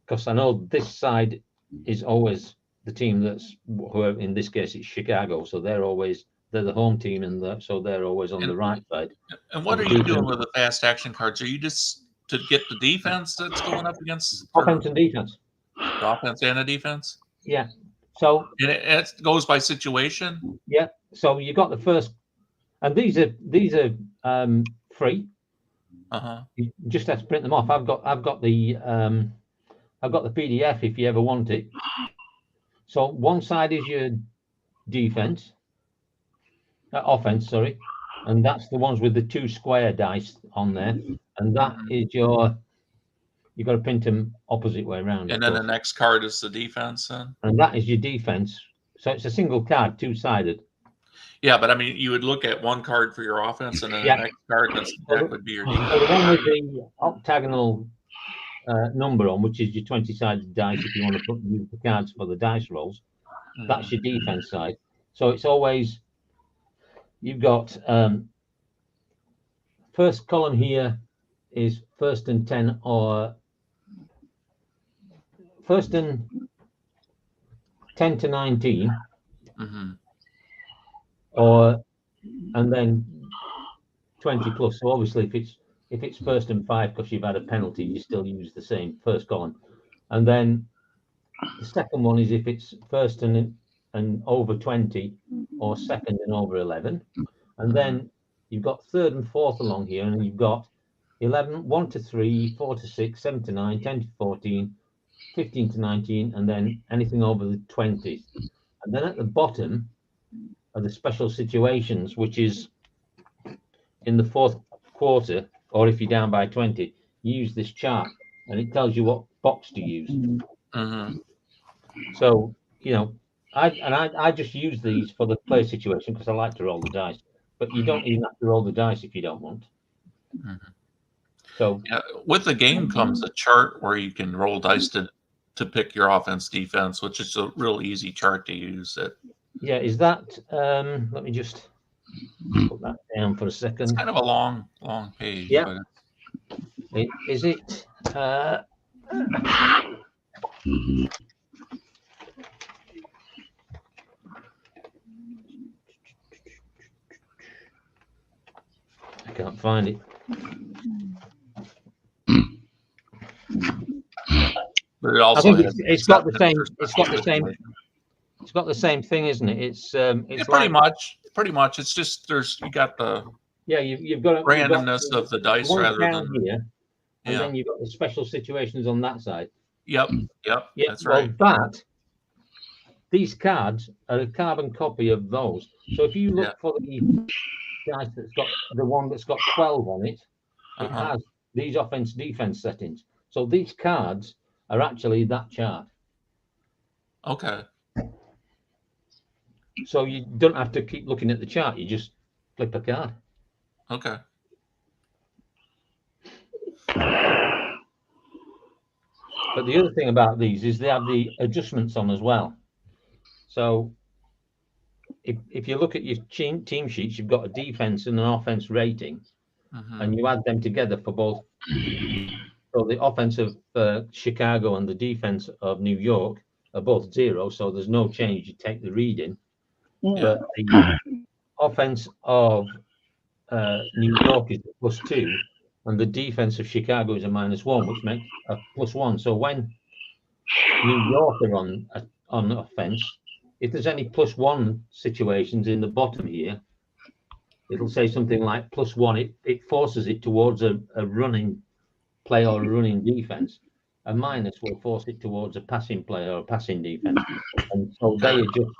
because I know this side is always the team that's, whoever, in this case it's Chicago, so they're the home team, and so they're always on the right side. And what are you doing with the fast action cards? Are you just to get the defense that's going up against offense and defense? The offense and the defense? Yeah. So and it goes by situation? Yeah. So you got the first, and these are free. Uh-huh. You just have to print them off. I've got the PDF if you ever want it. So one side is your defense, offense, sorry, and that's the ones with the 2 square dice on there, and that is your. You've got to print them opposite way around. And then the next card is the defense, then. And that is your defense. So it's a single card, 2-sided. Yeah, but I mean, you would look at one card for your offense, and then the next card that would be your defense. So the one with the octagonal number on, which is your 20-sided dice, if you want to use the cards for the dice rolls, that's your defense side. So it's always, you've got first column here is 1st and 10, or 1st and 10 to 19, and then 20 plus. So obviously, if it's 1st and 5 because you've had a penalty, you still use the same first column. And then the second one is if it's 1st and over 20, or 2nd and over 11. And then you've got 3rd and 4th along here, and you've got 11, 1 to 3, 4 to 6, 7 to 9, 10 to 14, 15 to 19, and then anything over the 20s. And then at the bottom are the special situations, which is in the 4th quarter, or if you're down by 20, you use this chart, and it tells you what box to use. So, you know, I just use these for the play situation because I like to roll the dice. But you don't even have to roll the dice if you don't want. So with the game comes a chart where you can roll dice to pick your offense, defense, which is a real easy chart to use. Yeah, is that? Let me just put that down for a second. It's kind of a long page. Yeah. Is it? I can't find it. But it also it's got the same. It's got the same. It's got the same thing, isn't it? It's pretty much. It's just you got the you've got randomness of the dice rather than here, and then you've got the special situations on that side. Yep. That's right. But these cards are a carbon copy of those. So if you look for the dice that's got the one that's got 12 on it, it has these offense defense settings. So these cards are actually that chart. Okay. So you don't have to keep looking at the chart. You just flip a card. Okay. But the other thing about these is they have the adjustments on as well. So if you look at your team sheets, you've got a defense and an offense rating, and you add them together for both. So the offense of Chicago and the defense of New York are both 0, so there's no change. You take the reading. But the offense of New York is a +2, and the defense of Chicago is a -1, which makes a +1. So when New York are on offense, if there's any +1 situations in the bottom here, it'll say something like +1. It forces it towards a running play or a running defense. A minus will force it towards a passing play or a passing defense, and so they adjust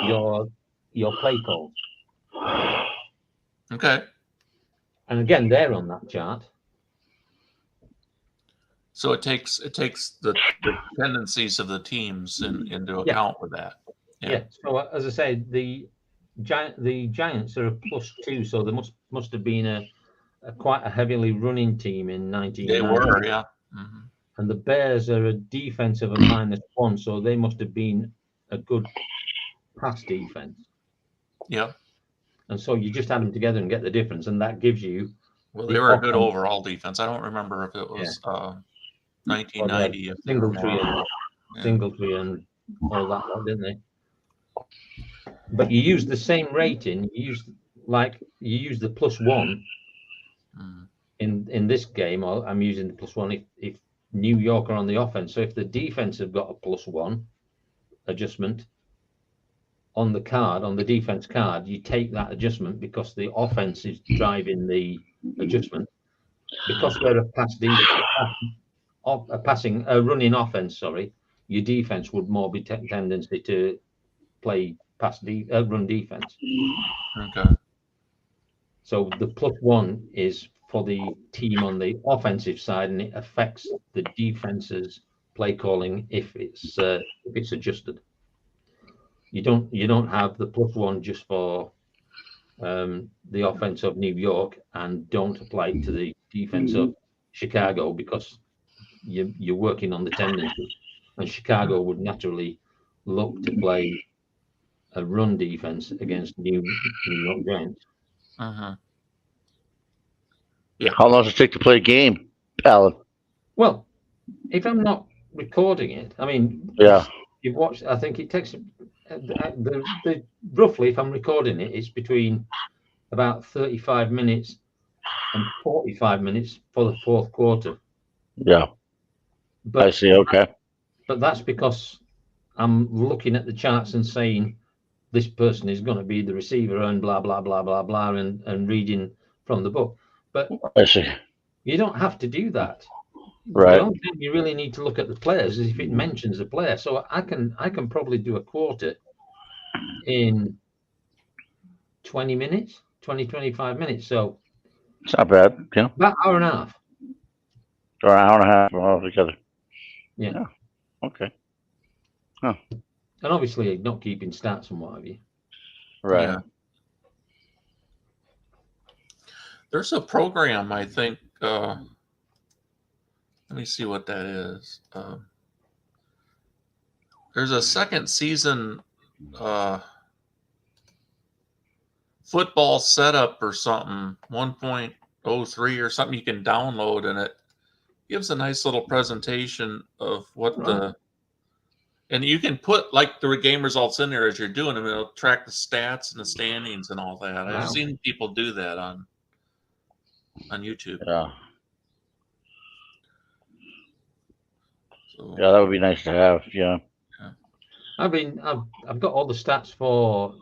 your play calls. Okay. And again, they're on that chart. So it takes the tendencies of the teams into account with that. Yeah. So as I say, the Giants are a +2, so there must have been a quite a heavily running team in 1990. They were, yeah. And the Bears are a defense of a -1, so they must have been a good pass defense. Yeah. And so you just add them together and get the difference, and that gives you Well, the they were a good offense. overall defense. I don't remember if it was 1990. If they were Singletary more. and Singletary and all that, didn't they? But you use the same rating. You use the +1 Mm. in this game. I'm using the +1 if New York are on the offense. So if the defense have got a +1 adjustment on the card, on the defense card, you take that adjustment because the offense is driving the adjustment. Because they're a running offense, sorry, your defense would more be tendency to play run defense. Okay. So the +1 is for the team on the offensive side, and it affects the defense's play calling if it's adjusted. You don't have the +1 just for the offense of New York and don't apply it to the defense of Chicago because you're working on the tendency, and Chicago would naturally look to play a run defense against New York Giants. Uh-huh. Yeah. How long does it take to play a game, Alan? Well, if I'm not recording it, I mean, Yeah. you've watched. I think it takes the roughly, if I'm recording it, it's between about 35 minutes and 45 minutes for the fourth quarter. Yeah. But I see. Okay. But that's because I'm looking at the charts and saying this person is going to be the receiver and blah blah blah blah blah and reading from the book. But I see. you don't have to do that. Right. The only time you really need to look at the players is if it mentions a player. So I can probably do a quarter in 20 minutes, 25 minutes. So it's not bad. Yeah. About hour and a half. Or an hour and a half altogether. Yeah. Okay. Huh. And obviously not keeping stats and what have you. Right. Yeah. There's a program, I think. Let me see what that is. There's a second season football setup or something, 1.03 or something you can download, and it gives a nice little presentation of what and you can put like the game results in there as you're doing them. It'll track the stats and the standings and all that. Wow. I've seen people do that on YouTube. Yeah. So, Yeah, that would be nice to have. Yeah. I've got all the stats for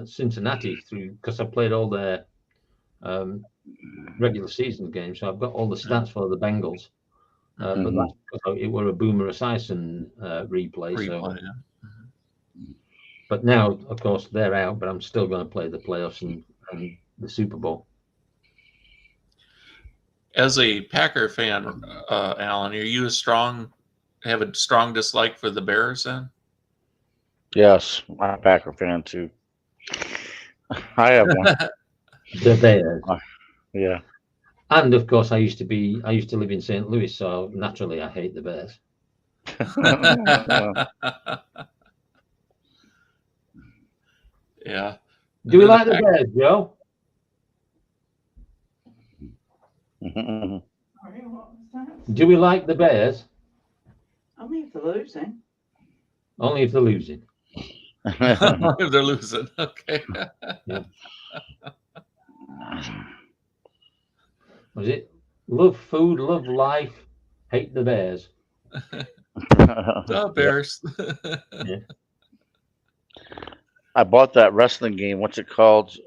Cincinnati through because I played all their regular season games, so I've got all the stats for the Bengals. But that's because it were a Boomer Esiason replay. So. Yeah. But now, of course, they're out. But I'm still going to play the playoffs and the Super Bowl. As a Packer fan, Alan, are you have a strong dislike for the Bears then? Yes, I'm a Packer fan too. I have one. The Bears. Yeah. And of course, I used to live in St. Louis, so naturally I hate the Bears. Yeah. Do we like the Bears, Joe? Do we like the Bears? Only if they're losing. Only if they're losing. If they're losing, okay. Yeah. Was it love food, love life, hate the Bears? The Bears. Yeah. I bought that wrestling game. What's it called?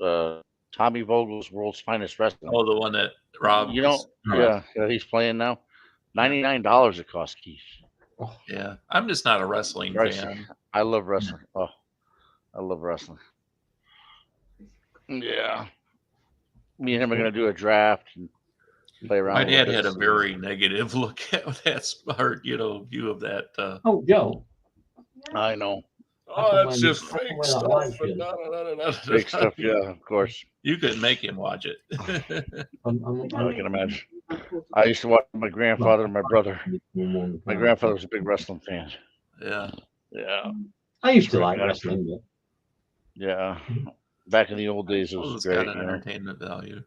Tommy Vogel's World's Finest Wrestling. Oh, the one that Rob. You know, yeah, he's playing now. $99 it cost, Keith. Oh. Yeah, I'm just not a wrestling fan. I love wrestling. Oh, I love wrestling. Yeah. Me and him are going to do a draft and play around. My dad had a very negative look at that smart, view of that. Oh, Joe. I know. Oh, that's just fake stuff. Fake stuff, yeah, of course. You could make him watch it. I can imagine. I used to watch my grandfather and my brother. My grandfather was a big wrestling fan. Yeah. Yeah. I used to like wrestling. Yeah. Back in the old days, it was great. Got an entertainment value.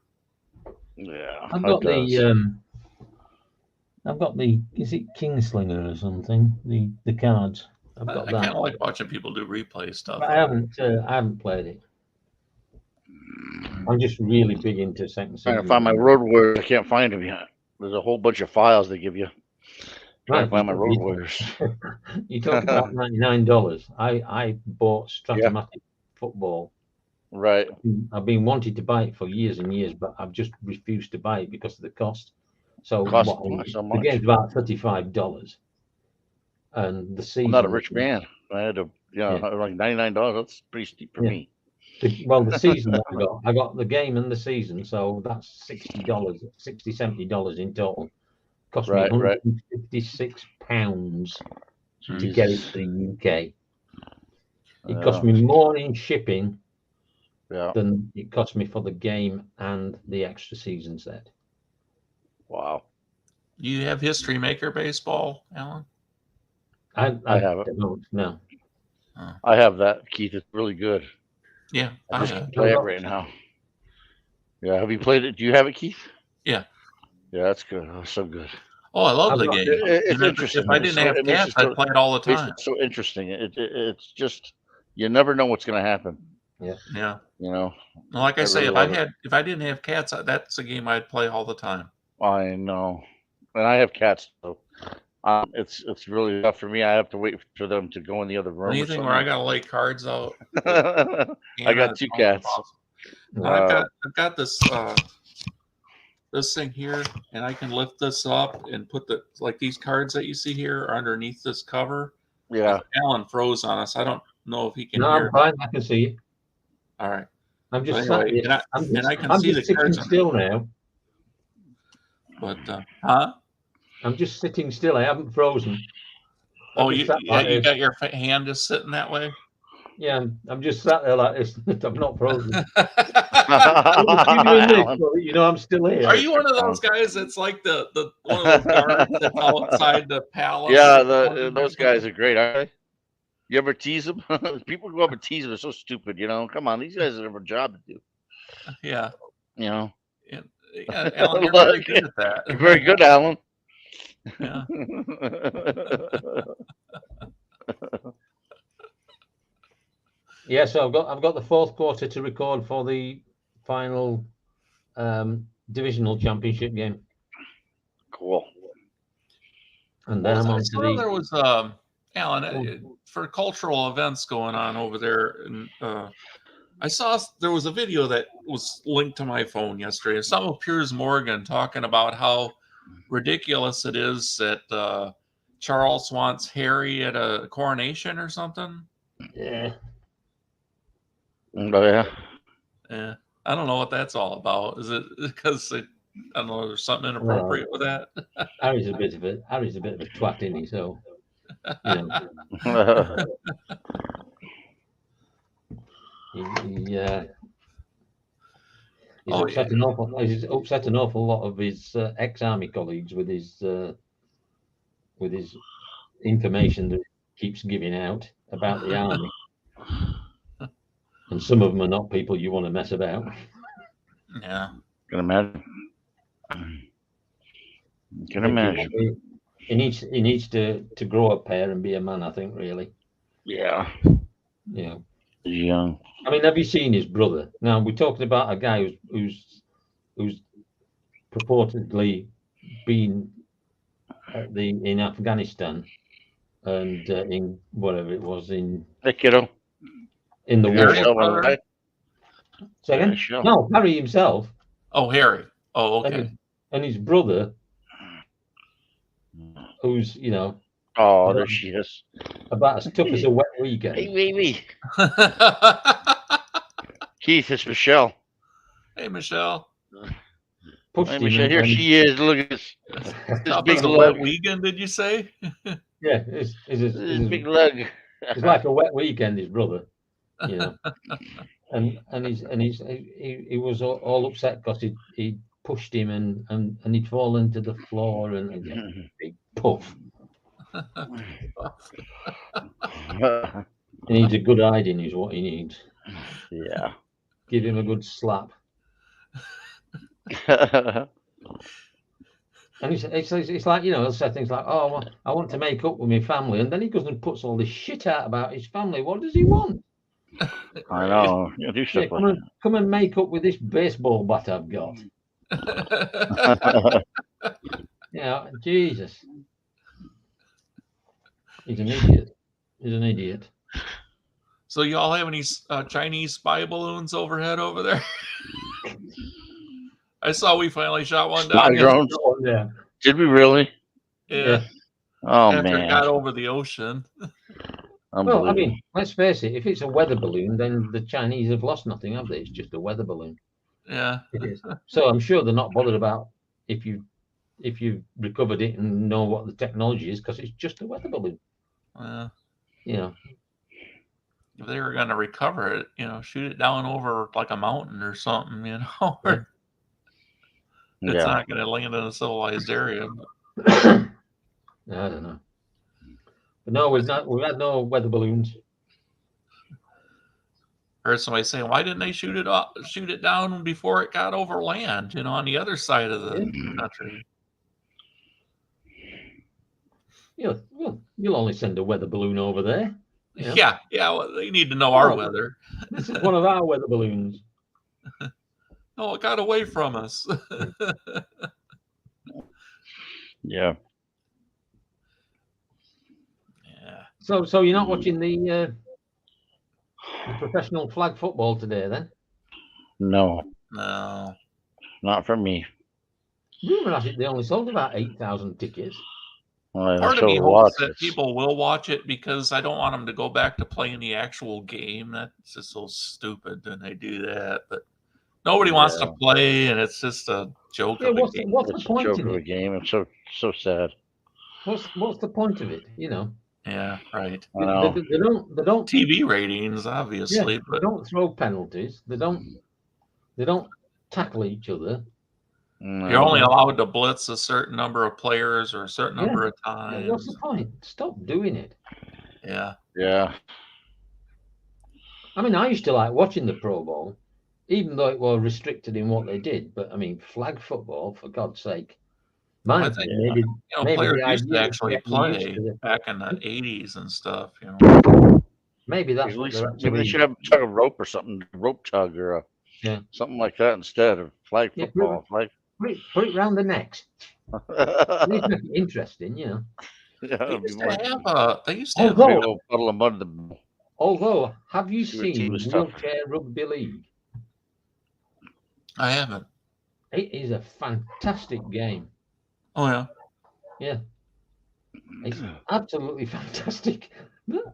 Yeah, I've it got does. is it Kingslinger or something? The cards. I've got I kind that. of like watching people do replay stuff. But I haven't played it. I'm just really big into second Trying season. to find my Road Warriors. I can't find them yet. There's a whole bunch of files they give you. Trying to find my Road Warriors. You talk about $99. I bought Stratomatic football. Right. I've been wanting to buy it for years and years, but I've just refused to buy it because of the cost. So Costs so the much. game's about $35, and the season. I'm not a rich man. I had to, like $99. That's pretty steep for me. The season that I got the game and the season, so that's $60, $70 in total. Cost me £156 to get it to the UK. It cost me more in shipping than it cost me for the game and the extra season set. Wow. You have History Maker baseball, Alan? I have it. No. I have that, Keith. It's really good. Yeah, I just play it right now. Yeah, have you played it? Do you have it, Keith? Yeah. Yeah, that's good. Oh, so good. Oh, I love the game. It's interesting. If I didn't have cats, I'd play it all the time. It's so interesting. It's just you never know what's going to happen. Yeah. Like I say, if I didn't have cats, that's a game I'd play all the time. I know, and I have cats, so it's really tough for me. I have to wait for them to go in the other room. Anything where I gotta lay cards out. I got 2 cats. And I've got this this thing here, and I can lift this up and put these cards that you see here are underneath this cover. Yeah. Alan froze on us. I don't know if he can hear. I'm fine. I can see you. All right. I'm just anyway, I can see the cards still now. But I'm just sitting still. I haven't frozen. You got your hand just sitting that way? Yeah, I'm just sat there like this. I'm not frozen. I'm still here. Are you one of those guys that's like the one of those guards that's outside the palace? Yeah, those guys are great, aren't they? You ever tease them? People go up and tease them. They're so stupid, Come on, these guys have a job to do. Yeah. Yeah, Alan, you're very good at that. You're very good, Alan. Yeah. Yeah, so I've got the fourth quarter to record for the final divisional championship game. Cool. And then there was Alan for cultural events going on over there, and I saw there was a video that was linked to my phone yesterday. Of some of Piers Morgan talking about how ridiculous it is that Charles wants Harry at a coronation or something. Yeah. Oh, yeah. Yeah. I don't know what that's all about. Is it because I don't know, there's something inappropriate with that? Harry's a bit of a twat, isn't he? So yeah. He's upset an awful lot of his ex-army colleagues with his information that he keeps giving out about the army. And some of them are not people you want to mess about. Yeah. Can imagine. Can imagine. He needs to grow a pair and be a man, I think, really. Yeah. Yeah. He's young. I mean, have you seen his brother? Now we're talking about a guy who's purportedly been in Afghanistan and in whatever it was in in the war. Right? Second? No, Harry himself. Oh, Harry. Oh, okay. And his brother, who's oh, there she is. About as tough as a wet weekend. Hey, Keith, it's Michelle. Hey, Michelle. Hey, Michelle, here she is. Look at this. This big wet weekend, did you say? Yeah, it's big lug. It's like a wet weekend, his brother. And he was all upset because he pushed him and he'd fallen to the floor and big puff. He needs a good hiding is what he needs. Yeah. Give him a good slap. And it's like, he'll say things like, "Oh, well, I want to make up with my family," and then he goes and puts all this shit out about his family. What does he want? I know. You do stuff like Come and make up with this baseball bat I've got. that. Jesus, he's an idiot. He's an idiot. So y'all have any Chinese spy balloons overhead over there? I saw we finally shot one down. Spy drones? Yeah. Did we really? Yeah. Oh, After man. it got over the ocean. Well, I mean, let's face it. If it's a weather balloon, then the Chinese have lost nothing, have they? It's just a weather balloon. Yeah. It is. So I'm sure they're not bothered about if you recovered it and know what the technology is, because it's just a weather balloon. If they were going to recover it, shoot it down over like a mountain or something, Yeah. It's not going to land in a civilized area. I don't know. But no, we've had no weather balloons. Heard somebody saying, "Why didn't they shoot it down before it got over land? On the other side of the country." Well, you'll only send a weather balloon over there. Yeah. Well, they need to know our weather. This is one of our weather balloons. Oh, it got away from us. Yeah. So you're not watching the professional flag football today, then? No, not for me. Rumor has it they only sold about 8,000 tickets. Well, Part of me hopes that people will watch it, because I don't want them to go back to playing the actual game. That's just so stupid when they do that. But nobody wants to play, and it's just a joke of a game. What's the point of the game? It's so sad. What's the point of it? Yeah, right. They don't TV ratings, obviously, but they don't throw penalties. They don't tackle each other. You're only allowed to blitz a certain number of players or a certain number of times. What's the point? Stop doing it. Yeah. I mean, I used to like watching the Pro Bowl, even though it was restricted in what they did. But I mean, flag football, for God's sake. Players used to actually play back in the 80s and stuff. Maybe that's what maybe they should have a rope or something, rope tug or something like that instead of flag football. Put it round the necks. Interesting, They used to have a puddle of mud. Although, have you seen Wheelchair Rugby League? I haven't. It is a fantastic game. Oh, yeah. Yeah. It's absolutely fantastic.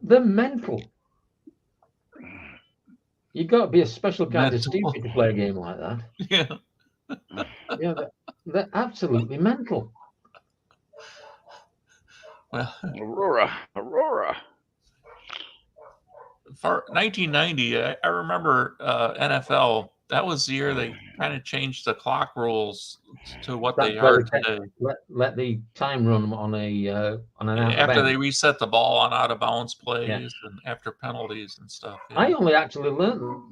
They're mental. You've got to be a special kind of stupid to play a game like that. Yeah. They're absolutely mental. Well, Aurora. For 1990, I remember NFL. That was the year they kind of changed the clock rules to what they are today. Let the time run on an out after they reset the ball on out of bounds plays and after penalties and stuff. Yeah. I only actually learned.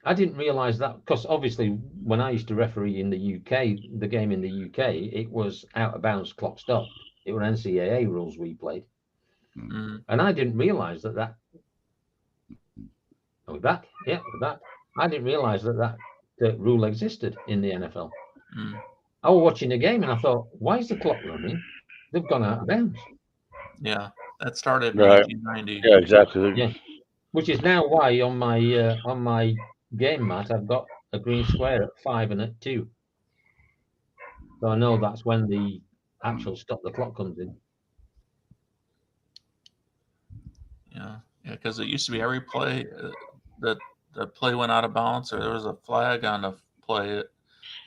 I didn't realize that, because obviously when I used to referee in the UK, the game in the UK, it was out of bounds, clock stopped. It were NCAA rules we played, and I didn't realize that. Are we back? Yeah, we're back. I didn't realize that rule existed in the NFL. I was watching the game and I thought, why is the clock running? They've gone out of bounds. Yeah, that started in 1990. Yeah, exactly. Yeah, which is now why on my game mat I've got a green square at 5 and at 2. So I know that's when the actual stop the clock comes in. Yeah, because it used to be every play that the play went out of bounds or there was a flag on the play,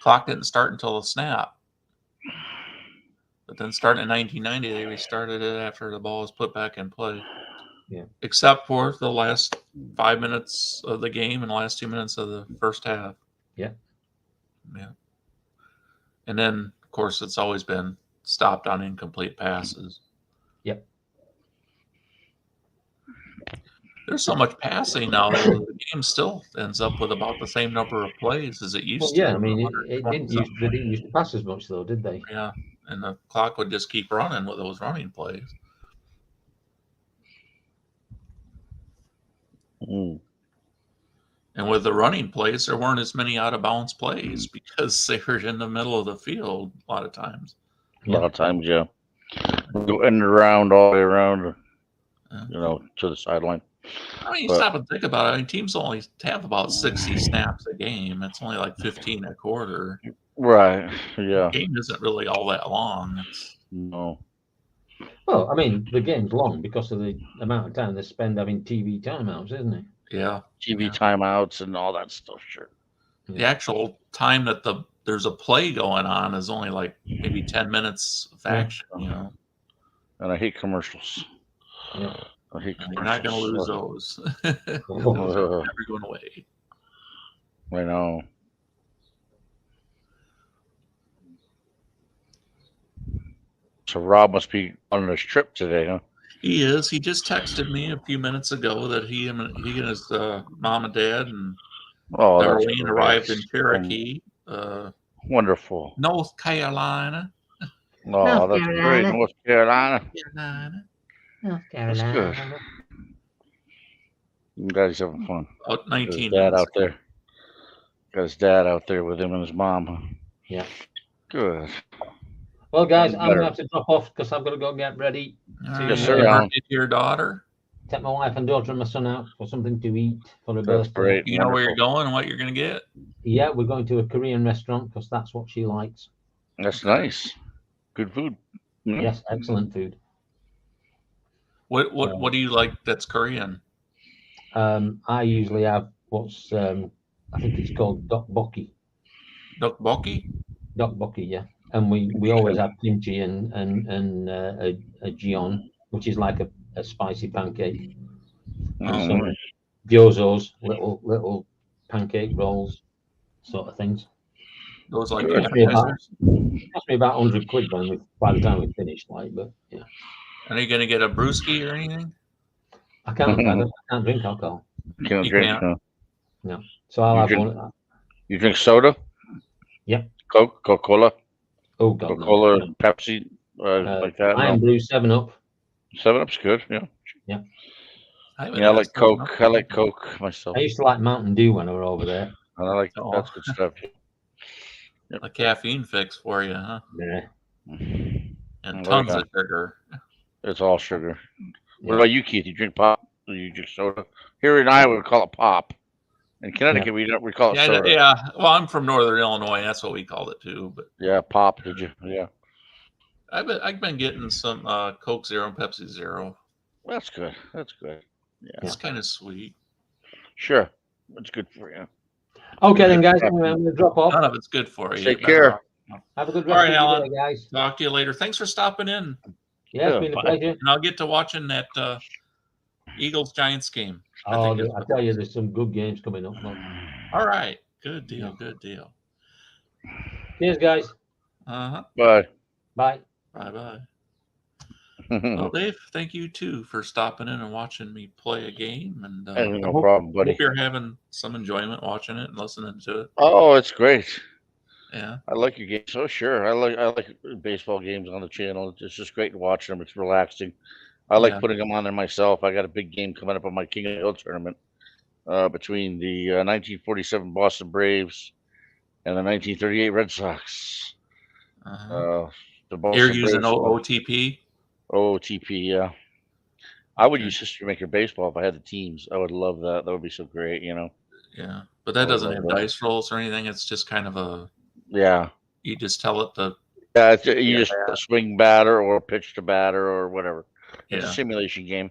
clock didn't start until the snap. But then starting in 1990, they restarted it after the ball was put back in play. Yeah. Except for the last 5 minutes of the game and the last 2 minutes of the first half. Yeah. Yeah. And then, of course, it's always been stopped on incomplete passes. Yep. There's so much passing now that the game still ends up with about the same number of plays as it used Well, to. yeah, I mean, they 120-something. didn't used to pass as much though, did they? Yeah, and the clock would just keep running with those running plays. Mm. And with the running plays, there weren't as many out of bounds plays because they were in the middle of the field a lot of times. A lot of times, yeah. Go in and around, all the way around, Yeah. to the sideline. I mean, you But- stop and think about it. I mean, teams only have about 60 snaps a game. It's only like 15 a quarter. Right, yeah. The game isn't really all that long. No. Well, I mean, the game's long because of the amount of time they spend having TV timeouts, isn't it? Yeah. TV Yeah. timeouts and all that stuff, sure. The actual time that there's a play going on is only like maybe 10 minutes of action, And I hate commercials. Yeah. I hate You're not going to lose commercials. those. Those are never going away. I know. So Rob must be on his trip today, huh? He is. He just texted me a few minutes ago that he and his mom and dad and Oh, that's Darlene great. arrived in Cherokee, Wonderful. North Carolina. Oh, that's great. North Carolina. North That's good. You guys having fun. About Got 19 his dad minutes. out there. Got his dad out there with him and his mom. Huh? Yeah. Good. Well, guys, Sounds I'm gonna better. have to drop off because I've got to go get ready. All See right. you Yes, sir, Happy Alan. birthday to your daughter. Take my wife and daughter and my son out for something to eat for a That's birthday. great. You know where you're Wonderful. going and what you're going to get? Yeah, we're going to a Korean restaurant because that's what she likes. That's nice. Good food. Mm. Yes, excellent food. What do you like that's Korean? I usually have what's I think it's called dokboki. Dokboki? Dokboki, yeah. And we always have kimchi and a jion, which is like a spicy pancake. And Oh, some nice. gyozos, little pancake rolls, sort of things. Those like Good. appetizers? Cost me about 100 quid by the time we finished, but yeah. Are you going to get a brewski or anything? I can't drink alcohol, Can't You drink. can't. Huh? so I'll You have drink- one. You drink soda? Yep. Coca-Cola? Oh God, Coca-Cola, no. Pepsi, like that? Iron No. Brew 7-Up. 7-Up's good. Yeah. I haven't Yeah, I had like Seven Coke. Up. I like Coke myself. I used to like Mountain Dew when I were over there. And I like Oh. that's good stuff. A caffeine fix for you, huh? Yeah. And Oh, tons yeah. of sugar. It's all sugar. Yeah. What about you, Keith? You drink pop? Or you drink soda? Here in Iowa, we call it pop. In Connecticut, we call it Yeah, soda. yeah. Well, I'm from Northern Illinois. That's what we called it too. But Yeah, pop. Did you? Yeah, I've been getting some Coke Zero and Pepsi Zero. that's good. That's good. It's kind of sweet. Sure, it's good for you. Okay then, guys. Anyway, I'm going to drop off. None of it's good for you. Take You're better care. off. Have a good All rest right, of your Alan. day, guys. Talk to you later. Thanks for stopping in. Yeah, it's Yeah, been a bye. pleasure. And I'll get to watching that Eagles Giants game. Oh, think it's- I tell you, there's some good games coming up. Look. All right. Good deal. Yeah. Good deal. Cheers, guys. Uh-huh. Bye. Bye. Bye-bye. Well, Dave, thank you too for stopping in and watching me play a game. And No problem, buddy. hope you're having some enjoyment watching it and listening to it. Oh, it's great. Yeah. I like your game. So sure, I like baseball games on the channel. It's just great to watch them. It's relaxing. I like Yeah. putting them on there myself. I got a big game coming up on my King of the Hill tournament between the 1947 Boston Braves and the 1938 Red Sox. Uh-huh. The Boston You're using Braves- OTP? OTP, yeah. I would Okay. use History Maker Baseball if I had the teams. I would love that. That would be so great, Yeah. But that I doesn't love have that. dice rolls or anything. It's just kind of Yeah. you just tell it to, Yeah, you just swing batter or pitch to batter or whatever. It's yeah. a simulation game.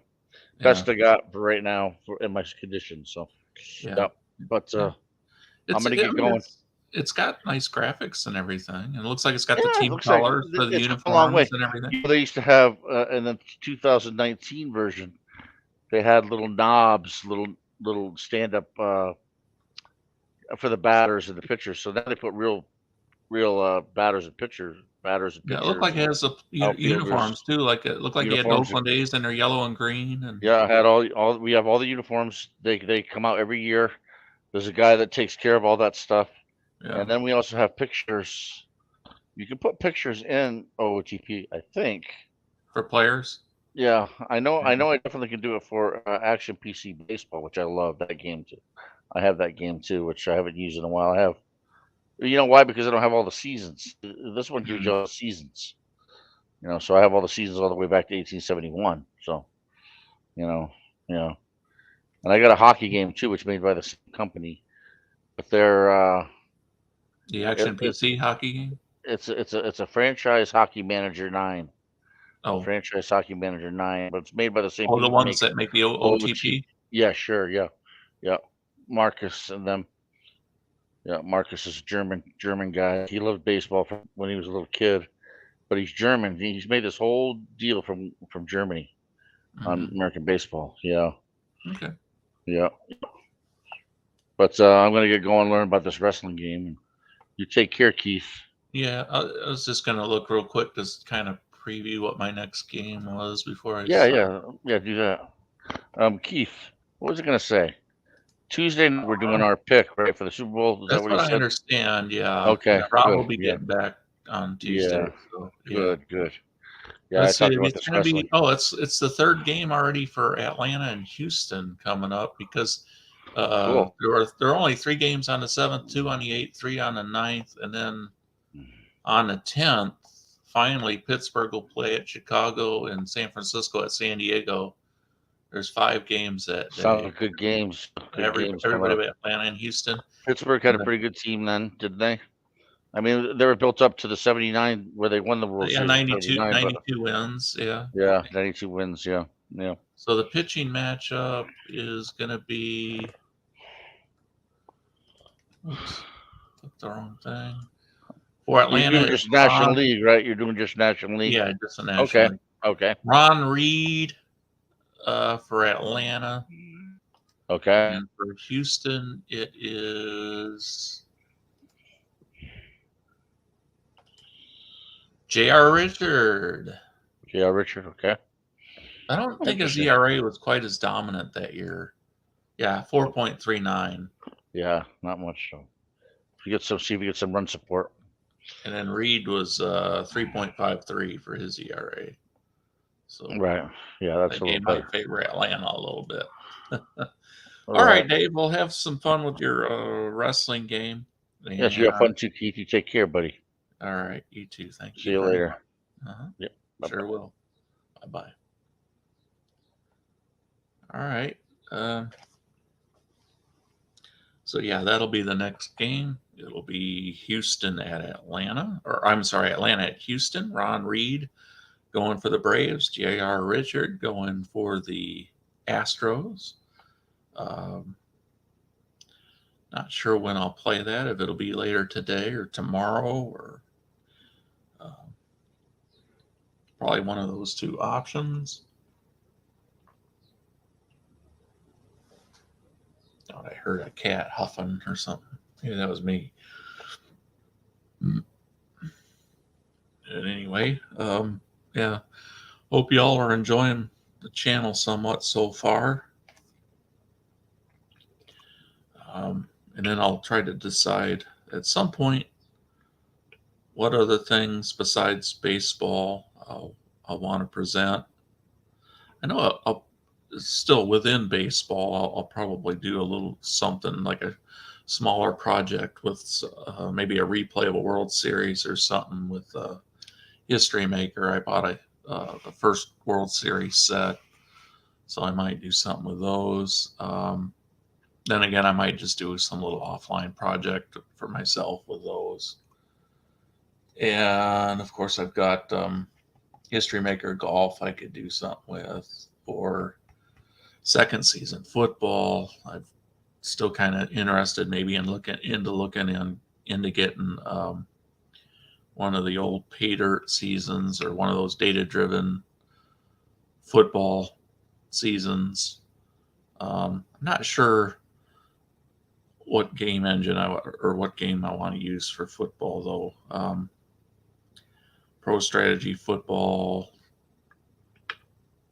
Yeah. Best I got for right now in my conditions. So, Yeah. yep. But Yeah. I'm gonna get going. It's got nice graphics and everything. And it looks like it's got Yeah, the it team looks like colors for the it's come a long way. uniforms and everything. They used to have in the 2019 version, they had little knobs, little stand up for the batters and the pitchers. So now they put real batters and pitchers batters and Yeah, pitchers. it looked like it has the outfielders, uniforms too. Like it looked like you had the uniforms. Oakland A's and they're yellow and green. And Yeah, I had all we have all the uniforms. They come out every year. There's a guy that takes care of all that stuff. yeah, And then we also have pictures. You can put pictures in OOTP, I think. for players. Yeah, I know. I definitely can do it for Action PC Baseball, which I love that game too. I have that game too, which I haven't used in a while. I have. You know why? Because I don't have all the seasons. This one gives you all the seasons. So I have all the seasons all the way back to 1871. So, you know, yeah. And I got a hockey game too, which is made by the same company, but The Action it, PC hockey game. it's a franchise Hockey Manager 9. Oh, Franchise Hockey Manager 9, but it's made by the same oh, the people. ones that make the OTP. Yeah, sure, yeah. Marcus and them. Yeah, Marcus is a German guy. He loved baseball from when he was a little kid, but he's German. He's made this whole deal from Germany on American baseball. Yeah, Okay. yeah. But I'm gonna get going and learn about this wrestling game. You take care, Keith. Yeah, I was just gonna look real quick to kind of preview what my next game was before I. Yeah. Do that. Keith, what was I gonna say? Tuesday night we're doing our pick, right, for the Super Bowl. Is That's that what what you I said? understand. Yeah. Okay, Yeah, Rob good. will be Yeah, getting back on Tuesday. yeah, So yeah. good. Yeah, Let's I see. talked about It's this going to wrestling. be. Oh, it's the third game already for Atlanta and Houston coming up because Cool. there are only 3 games on the 7th, 2 on the 8th, 3 on the 9th, and then on the 10th, finally Pittsburgh will play at Chicago and San Francisco at San Diego. There's 5 games that Sounds day. like good games. Good games coming Everybody up. at Atlanta and Houston. Pittsburgh had a pretty good team then, didn't they? I mean, they were built up to the 79 where they won the World Yeah, Series. 92, 79, 92 wins. Yeah. yeah, 92 wins. Yeah. So the pitching matchup is going to be. Oops, clicked the wrong thing. For You're Atlanta, doing just National League, right? You're doing just National League. yeah, just a national. League. Okay. Ron Reed for Atlanta. Okay. And for Houston, it is J.R. Richard. J.R. Richard. Okay. I don't think his Interesting. ERA was quite as dominant that year. Yeah, 4.39. Yeah, not much. So, see if you get some run support. And then Reed was 3.53 for his ERA. So Right. Yeah, that's that a little game might better. favor Atlanta a little bit. All right, Dave, we'll have some fun with your wrestling game. Yes, you have fun too, Keith. You take care, buddy. All right, you too. Thank you. See you later. Uh-huh. Yep. Sure will. Bye-bye. All right. So, yeah, that'll be the next game. It'll be Houston at Atlanta. Or, I'm sorry, Atlanta at Houston. Ron Reed going for the Braves. J.R. Richard going for the Astros. Not sure when I'll play that, if it'll be later today or tomorrow, or probably one of those 2 options. Thought I heard a cat huffing or something. Maybe that was me. And anyway, yeah, hope y'all are enjoying the channel somewhat so far. And then I'll try to decide at some point what other things besides baseball I'll want to present. I know I'll still within baseball, I'll probably do a little something like a smaller project with maybe a replay of a World Series or something with History Maker. I bought the first World Series set, so I might do something with those. Then again, I might just do some little offline project for myself with those. And of course, I've got History Maker Golf I could do something with, or second season football. I'm still kind of interested maybe in looking into getting one of the old pay dirt seasons or one of those data-driven football seasons. I'm not sure what game engine or what game I want to use for football, though. Pro Strategy Football,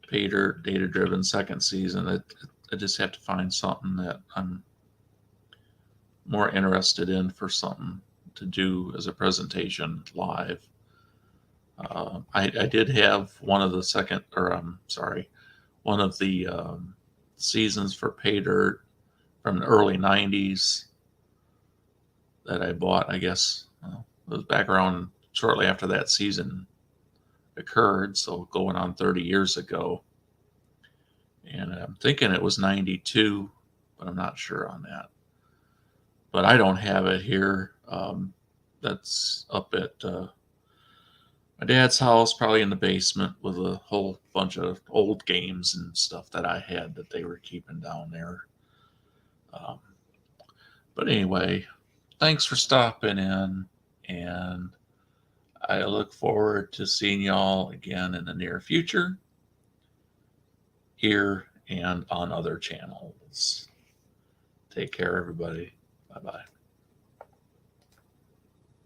Pay Dirt, Data Driven second season. I just have to find something that I'm more interested in for something to do as a presentation live. I did have one of the seasons for Pay Dirt from the early 90s that I bought, I guess. It was back around shortly after that season occurred, so going on 30 years ago. And I'm thinking it was 92, but I'm not sure on that. But I don't have it here. That's up at my dad's house, probably in the basement, with a whole bunch of old games and stuff that I had that they were keeping down there. But anyway, thanks for stopping in, and I look forward to seeing y'all again in the near future, here and on other channels. Take care, everybody. Bye-bye.